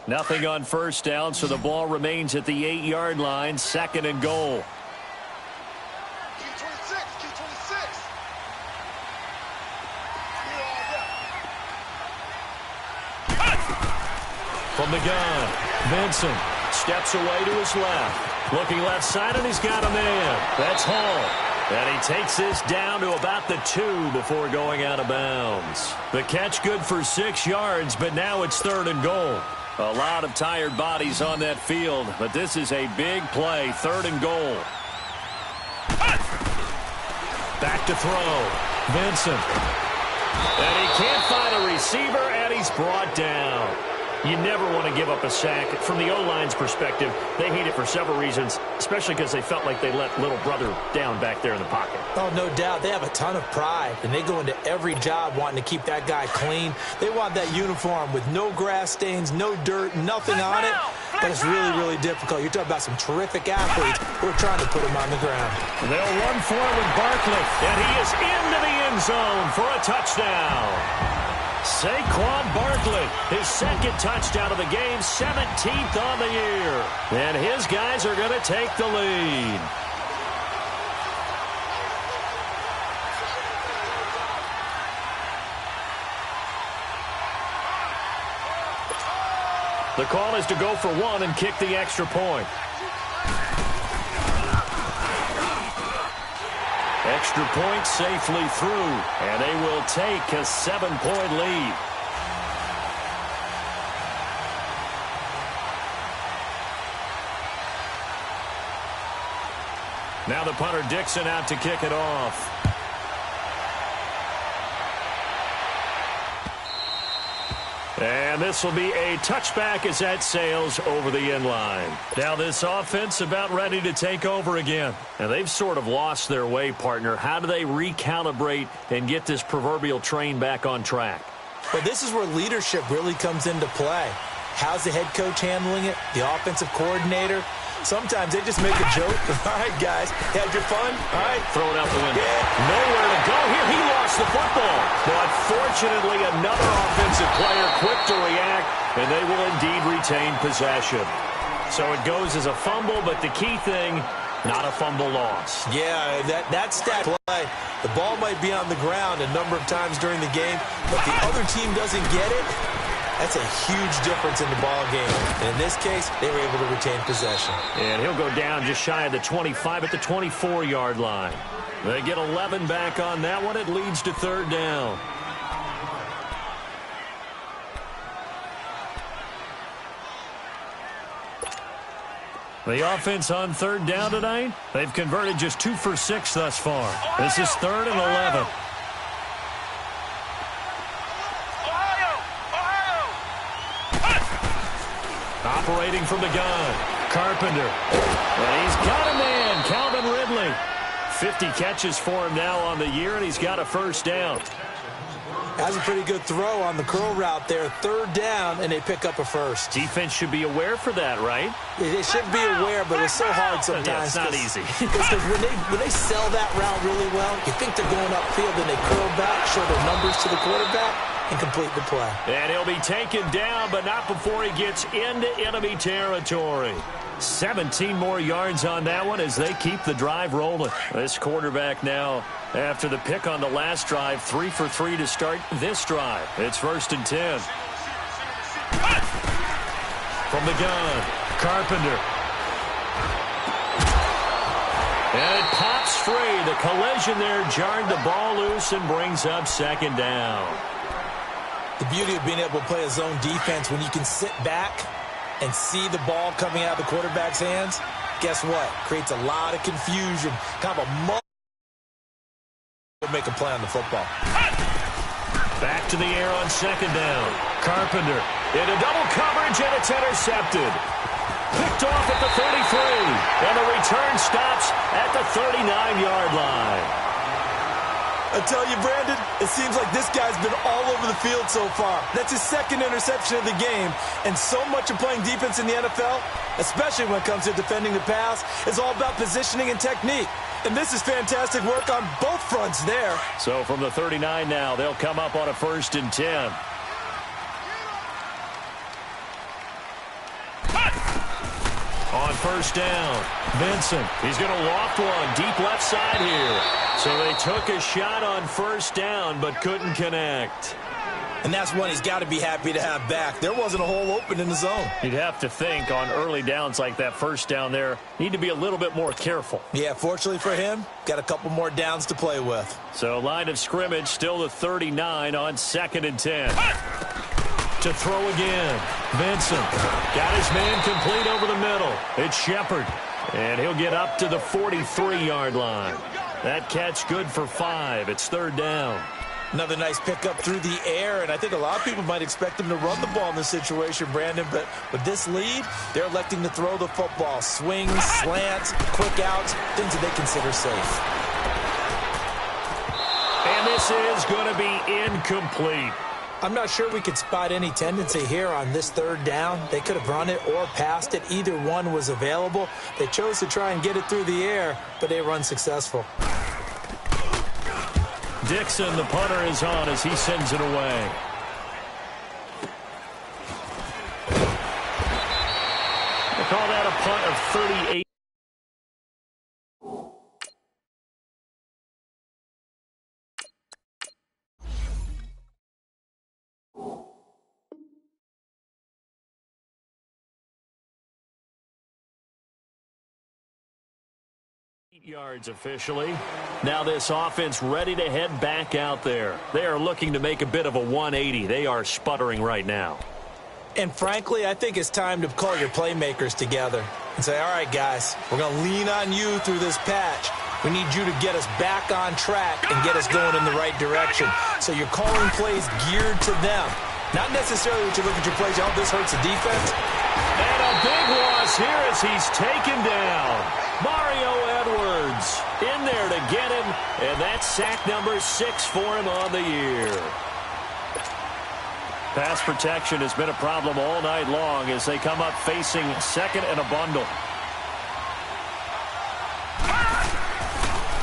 Speaker 3: Nothing on 1st down, so the ball remains at the 8-yard line, 2nd and goal. From the gun, Vincent steps away to his left. Looking left side, and he's got a man. That's Hall. And he takes this down to about the 2 before going out of bounds. The catch good for 6 yards, but now it's 3rd and goal. A lot of tired bodies on that field, but this is a big play, 3rd and goal. Back to throw. Vincent. And he can't find a receiver, and he's brought down. You never want to give up a sack. From the O-line's perspective, they hate it for several reasons, especially because they felt like they let little brother down back there in the pocket.
Speaker 4: Oh, no doubt. They have a ton of pride, and they go into every job wanting to keep that guy clean. They want that uniform with no grass stains, no dirt, nothing on it. But it's really, really difficult. You're talking about some terrific athletes who are trying to put him on the ground.
Speaker 3: They'll run for it with Barkley, and he is into the end zone for a touchdown. Saquon Barkley, his 2nd touchdown of the game, 17th on the year. And his guys are going to take the lead. The call is to go for 1 and kick the extra point. Extra point safely through, and they will take a 7-point lead. Now the punter Dixon out to kick it off. And this will be a touchback as that sails over the end line. Now this offense about ready to take over again. And they've sort of lost their way, partner. How do they recalibrate and get this proverbial train back on track?
Speaker 4: Well, this is where leadership really comes into play. How's the head coach handling it? The offensive coordinator? Sometimes they just make a joke. All right, guys, had your fun? All right.
Speaker 3: Throw it out the window.
Speaker 4: Yeah.
Speaker 3: Nowhere to go here. He lost the football. But fortunately, another offensive player quick to react, and they will indeed retain possession. So it goes as a fumble, but the key thing, not a fumble loss.
Speaker 4: Yeah, that stat play, the ball might be on the ground a number of times during the game, but the other team doesn't get it. That's a huge difference in the ball game. And in this case, they were able to retain possession.
Speaker 3: And he'll go down just shy of the 25 at the 24-yard line. They get 11 back on that one. It leads to 3rd down. The offense on 3rd down tonight, they've converted just 2 for 6 thus far. This is 3rd and 11. Operating from the gun, Carpenter. And he's got a man, Calvin Ridley. 50 catches for him now on the year, and he's got a 1st down.
Speaker 4: That's a pretty good throw on the curl route there. 3rd down, and they pick up a 1st.
Speaker 3: Defense should be aware for that, right?
Speaker 4: They should be aware, but it's so hard sometimes.
Speaker 3: Yeah, it's not easy.
Speaker 4: Because when they sell that route really well, you think they're going upfield, and they curl back, show their numbers to the quarterback. and complete the play.
Speaker 3: And he'll be taken down, but not before he gets into enemy territory. 17 more yards on that one as they keep the drive rolling. This quarterback now, after the pick on the last drive, 3 for 3 to start this drive. It's 1st and 10. From the gun, Carpenter. And it pops free. The collision there jarred the ball loose and brings up 2nd down.
Speaker 4: The beauty of being able to play a zone defense when you can sit back and see the ball coming out of the quarterback's hands, guess what? Creates a lot of confusion. Kind of a make a play on the football.
Speaker 3: Back to the air on 2nd down. Carpenter into double coverage, and it's intercepted. Picked off at the 33, and the return stops at the 39-yard line.
Speaker 4: I tell you, Brandon, it seems like this guy's been all over the field so far. That's his 2nd interception of the game, and so much of playing defense in the NFL, especially when it comes to defending the pass, is all about positioning and technique. And this is fantastic work on both fronts there.
Speaker 3: So from the 39 now, they'll come up on a 1st and 10. On 1st down, Vincent. He's going to loft one deep left side here. So they took a shot on 1st down, but couldn't connect.
Speaker 4: And that's one he's got to be happy to have back. There wasn't a hole open in the zone.
Speaker 3: You'd have to think on early downs like that 1st down there, need to be a little bit more careful.
Speaker 4: Yeah, fortunately for him, got a couple more downs to play with.
Speaker 3: So line of scrimmage, still the 39 on 2nd and 10. To throw again. Vincent got his man complete over the middle. It's Shepard, and he'll get up to the 43-yard line. That catch good for 5. It's 3rd down.
Speaker 4: Another nice pickup through the air, and I think a lot of people might expect him to run the ball in this situation, Brandon, but with this lead, they're electing to throw the football. Swings, slants, quick outs, things that they consider safe.
Speaker 3: And this is going to be incomplete.
Speaker 4: I'm not sure we could spot any tendency here on this 3rd down. They could have run it or passed it. Either one was available. They chose to try and get it through the air, but they were unsuccessful.
Speaker 3: Dixon, the punter, is on as he sends it away. They call that a punt of 38. Yards officially. Now this offense ready to head back out there. They are looking to make a bit of a 180. They are sputtering right now.
Speaker 4: And frankly, I think it's time to call your playmakers together and say, all right, guys, we're going to lean on you through this patch. We need you to get us back on track and get us going in the right direction. So you're calling plays geared to them. Not necessarily that you look at your plays, oh, this hurts the defense.
Speaker 3: And a big loss here as he's taken down. Mario Edwards in there to get him, and that's sack number 6 for him on the year. Pass protection has been a problem all night long as they come up facing 2nd and a bundle.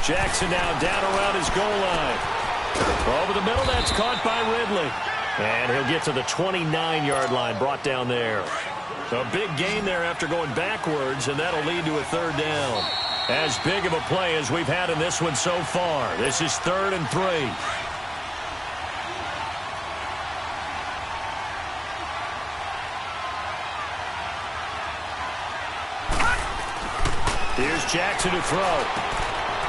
Speaker 3: Jackson now down around his goal line. Over the middle, that's caught by Ridley. And he'll get to the 29-yard line, brought down there. A big gain there after going backwards, and that'll lead to a 3rd down. As big of a play as we've had in this one so far. This is 3rd and 3. Here's Jackson to throw.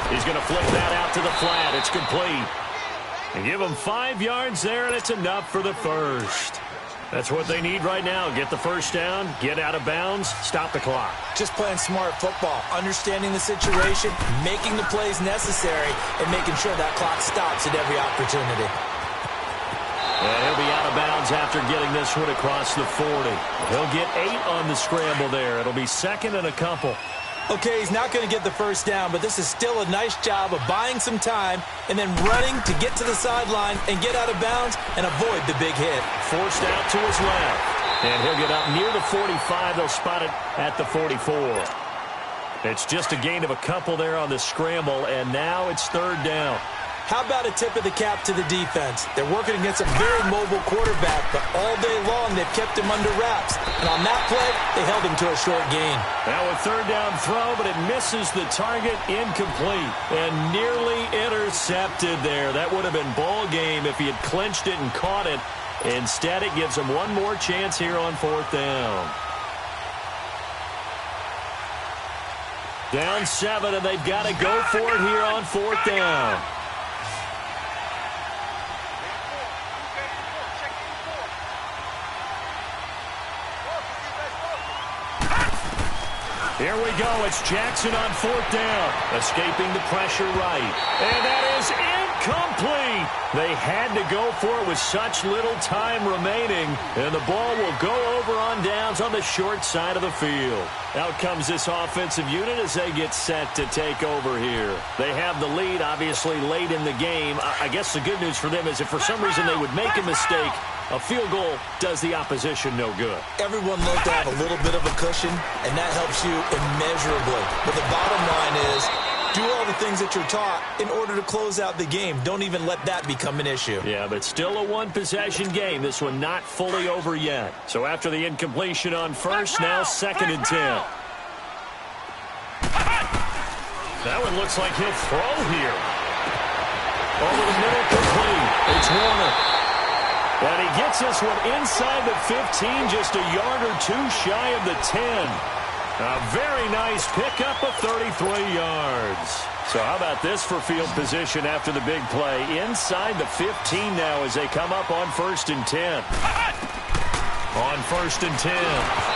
Speaker 3: He's going to flip that out to the flat. It's complete. And give him 5 yards there, and it's enough for the 1st. That's what they need right now. Get the 1st down, get out of bounds, stop the clock.
Speaker 4: Just playing smart football, understanding the situation, making the plays necessary, and making sure that clock stops at every opportunity.
Speaker 3: And he'll be out of bounds after getting this one across the 40. He'll get 8 on the scramble there. It'll be 2nd and a couple.
Speaker 4: Okay, he's not going to get the 1st down, but this is still a nice job of buying some time and then running to get to the sideline and get out of bounds and avoid the big hit.
Speaker 3: Forced out to his left. And he'll get up near the 45. They'll spot it at the 44. It's just a gain of a couple there on the scramble, and now it's 3rd down.
Speaker 4: How about a tip of the cap to the defense? They're working against a very mobile quarterback, but all day long they've kept him under wraps. And on that play, they held him to a short gain.
Speaker 3: Now a third down throw, but it misses the target, incomplete, and nearly intercepted there. That would have been ball game if he had clinched it and caught it. Instead, it gives him one more chance here on fourth down. Down 7, and they've got to go for it here on fourth down. Here we go. It's Jackson on fourth down. Escaping the pressure right. And that is incomplete. They had to go for it with such little time remaining. And the ball will go over on downs on the short side of the field. Out comes this offensive unit as they get set to take over here. They have the lead, obviously, late in the game. I guess the good news for them is if for some reason they would make a mistake, a field goal does the opposition no good.
Speaker 4: Everyone loves to have a little bit of a cushion, and that helps you immeasurably. But the bottom line is, do all the things that you're taught in order to close out the game. Don't even let that become an issue.
Speaker 3: Yeah, but still a one-possession game. This one not fully over yet. So after the incompletion on first, now 2nd and 10. That one looks like he'll throw here. Over the middle, complete. It's Warner. And he gets this one inside the 15, just a yard or two shy of the 10. A very nice pickup of 33 yards. So how about this for field position after the big play? Inside the 15 now as they come up on 1st and 10. On 1st and 10,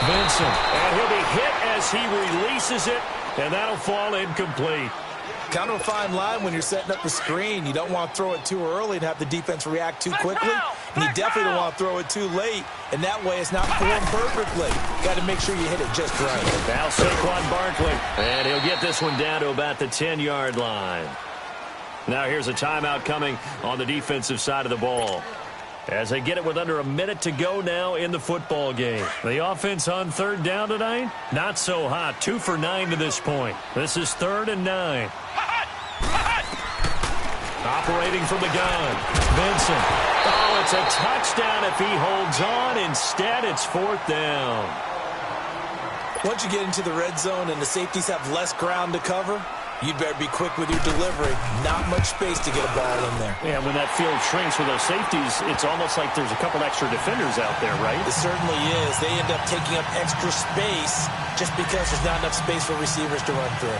Speaker 3: Vincent. And he'll be hit as he releases it, and that'll fall incomplete.
Speaker 4: Kind of a fine line when you're setting up a screen. You don't want to throw it too early and have the defense react too quickly. And you definitely don't want to throw it too late. And that way it's not formed perfectly. Got to make sure you hit it just right.
Speaker 3: Now Saquon Barkley. And he'll get this one down to about the 10-yard line. Now here's a timeout coming on the defensive side of the ball. As they get it with under a minute to go now in the football game. The offense on third down tonight, not so hot. 2 for 9 to this point. This is 3rd and 9. Operating from the gun, Vincent. Oh, it's a touchdown if he holds on. Instead, it's 4th down.
Speaker 4: Once you get into the red zone and the safeties have less ground to cover, you'd better be quick with your delivery. Not much space to get a ball in there.
Speaker 3: Yeah, when that field shrinks with those safeties, it's almost like there's a couple extra defenders out there, right?
Speaker 4: It certainly is. They end up taking up extra space just because there's not enough space for receivers to run through.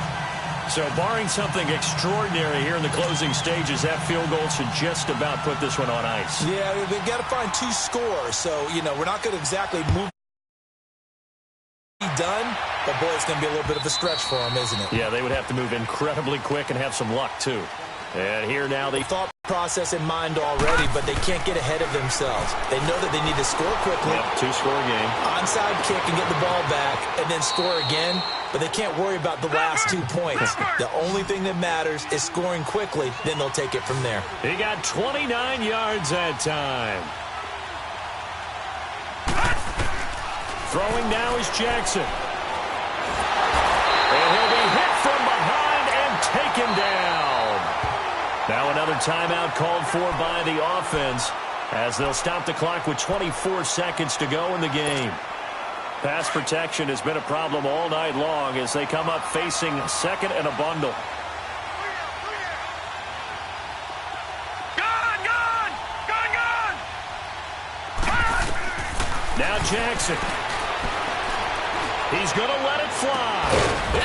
Speaker 3: So barring something extraordinary here in the closing stages, that field goal should just about put this one on ice.
Speaker 4: Yeah, they've got to find 2 scores. So, we're not going to exactly move done, but boy, it's going to be a little bit of a stretch for them, isn't it?
Speaker 3: Yeah, they would have to move incredibly quick and have some luck, too. And here now they
Speaker 4: thought process in mind already, but they can't get ahead of themselves. They know that they need to score quickly.
Speaker 3: Yep, 2-score game.
Speaker 4: Onside kick and get the ball back, and then score again. But they can't worry about the last 2 points. The only thing that matters is scoring quickly. Then they'll take it from there.
Speaker 3: He got 29 yards that time. Throwing now is Jackson. And he'll be hit from behind and taken down. Now another timeout called for by the offense as they'll stop the clock with 24 seconds to go in the game. Pass protection has been a problem all night long as they come up facing 2nd and a bundle.
Speaker 2: Gun!
Speaker 3: Now Jackson. He's going to let it fly.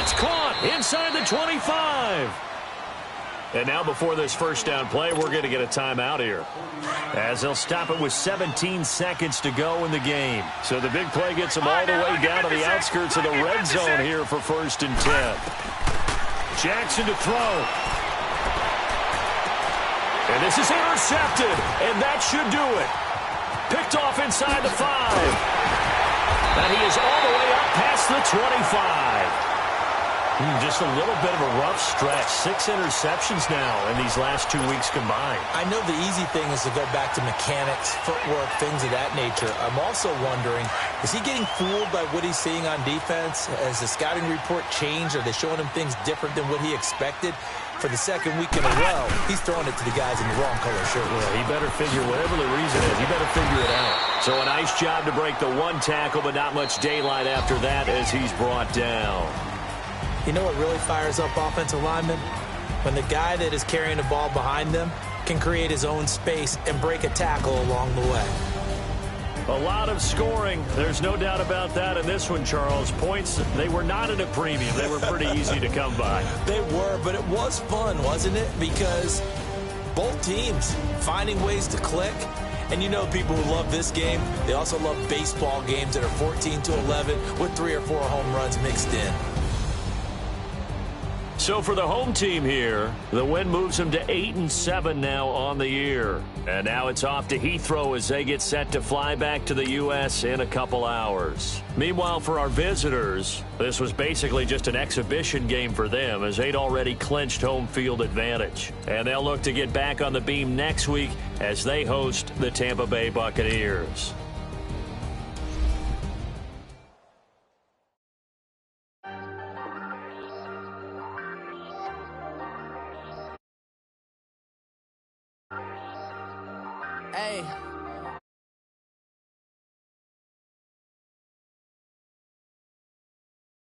Speaker 3: It's caught inside the 25. And now before this first down play, we're going to get a timeout here as they'll stop it with 17 seconds to go in the game. So the big play gets them all the way down to the outskirts of the red zone here for 1st and 10. Jackson to throw. And this is intercepted, and that should do it. Picked off inside the 5. And he is all the way up past the 25. Just a little bit of a rough stretch. 6 interceptions now in these last 2 weeks combined.
Speaker 4: I know the easy thing is to go back to mechanics, footwork, things of that nature. I'm also wondering, is he getting fooled by what he's seeing on defense? Has the scouting report changed? Are they showing him things different than what he expected? for the second week in a row, he's throwing it to the guys in the wrong color shirts.
Speaker 3: Yeah, he better figure, whatever the reason is, he better figure it out. So a nice job to break the one tackle, but not much daylight after that as he's brought down.
Speaker 4: You know what really fires up offensive linemen? When the guy that is carrying the ball behind them can create his own space and break a tackle along the way.
Speaker 3: A lot of scoring. There's no doubt about that in this one, Charles. Points, they were not at a premium. They were pretty easy to come by.
Speaker 4: They were, but it was fun, wasn't it? Because both teams finding ways to click. And you know people who love this game, they also love baseball games that are 14-11 with 3 or 4 home runs mixed in.
Speaker 3: So for the home team here, the win moves them to 8-7 now on the year. And now it's off to Heathrow as they get set to fly back to the U.S. in a couple hours. Meanwhile, for our visitors, this was basically just an exhibition game for them as they'd already clinched home field advantage. And they'll look to get back on the beam next week as they host the Tampa Bay Buccaneers.
Speaker 2: Hey.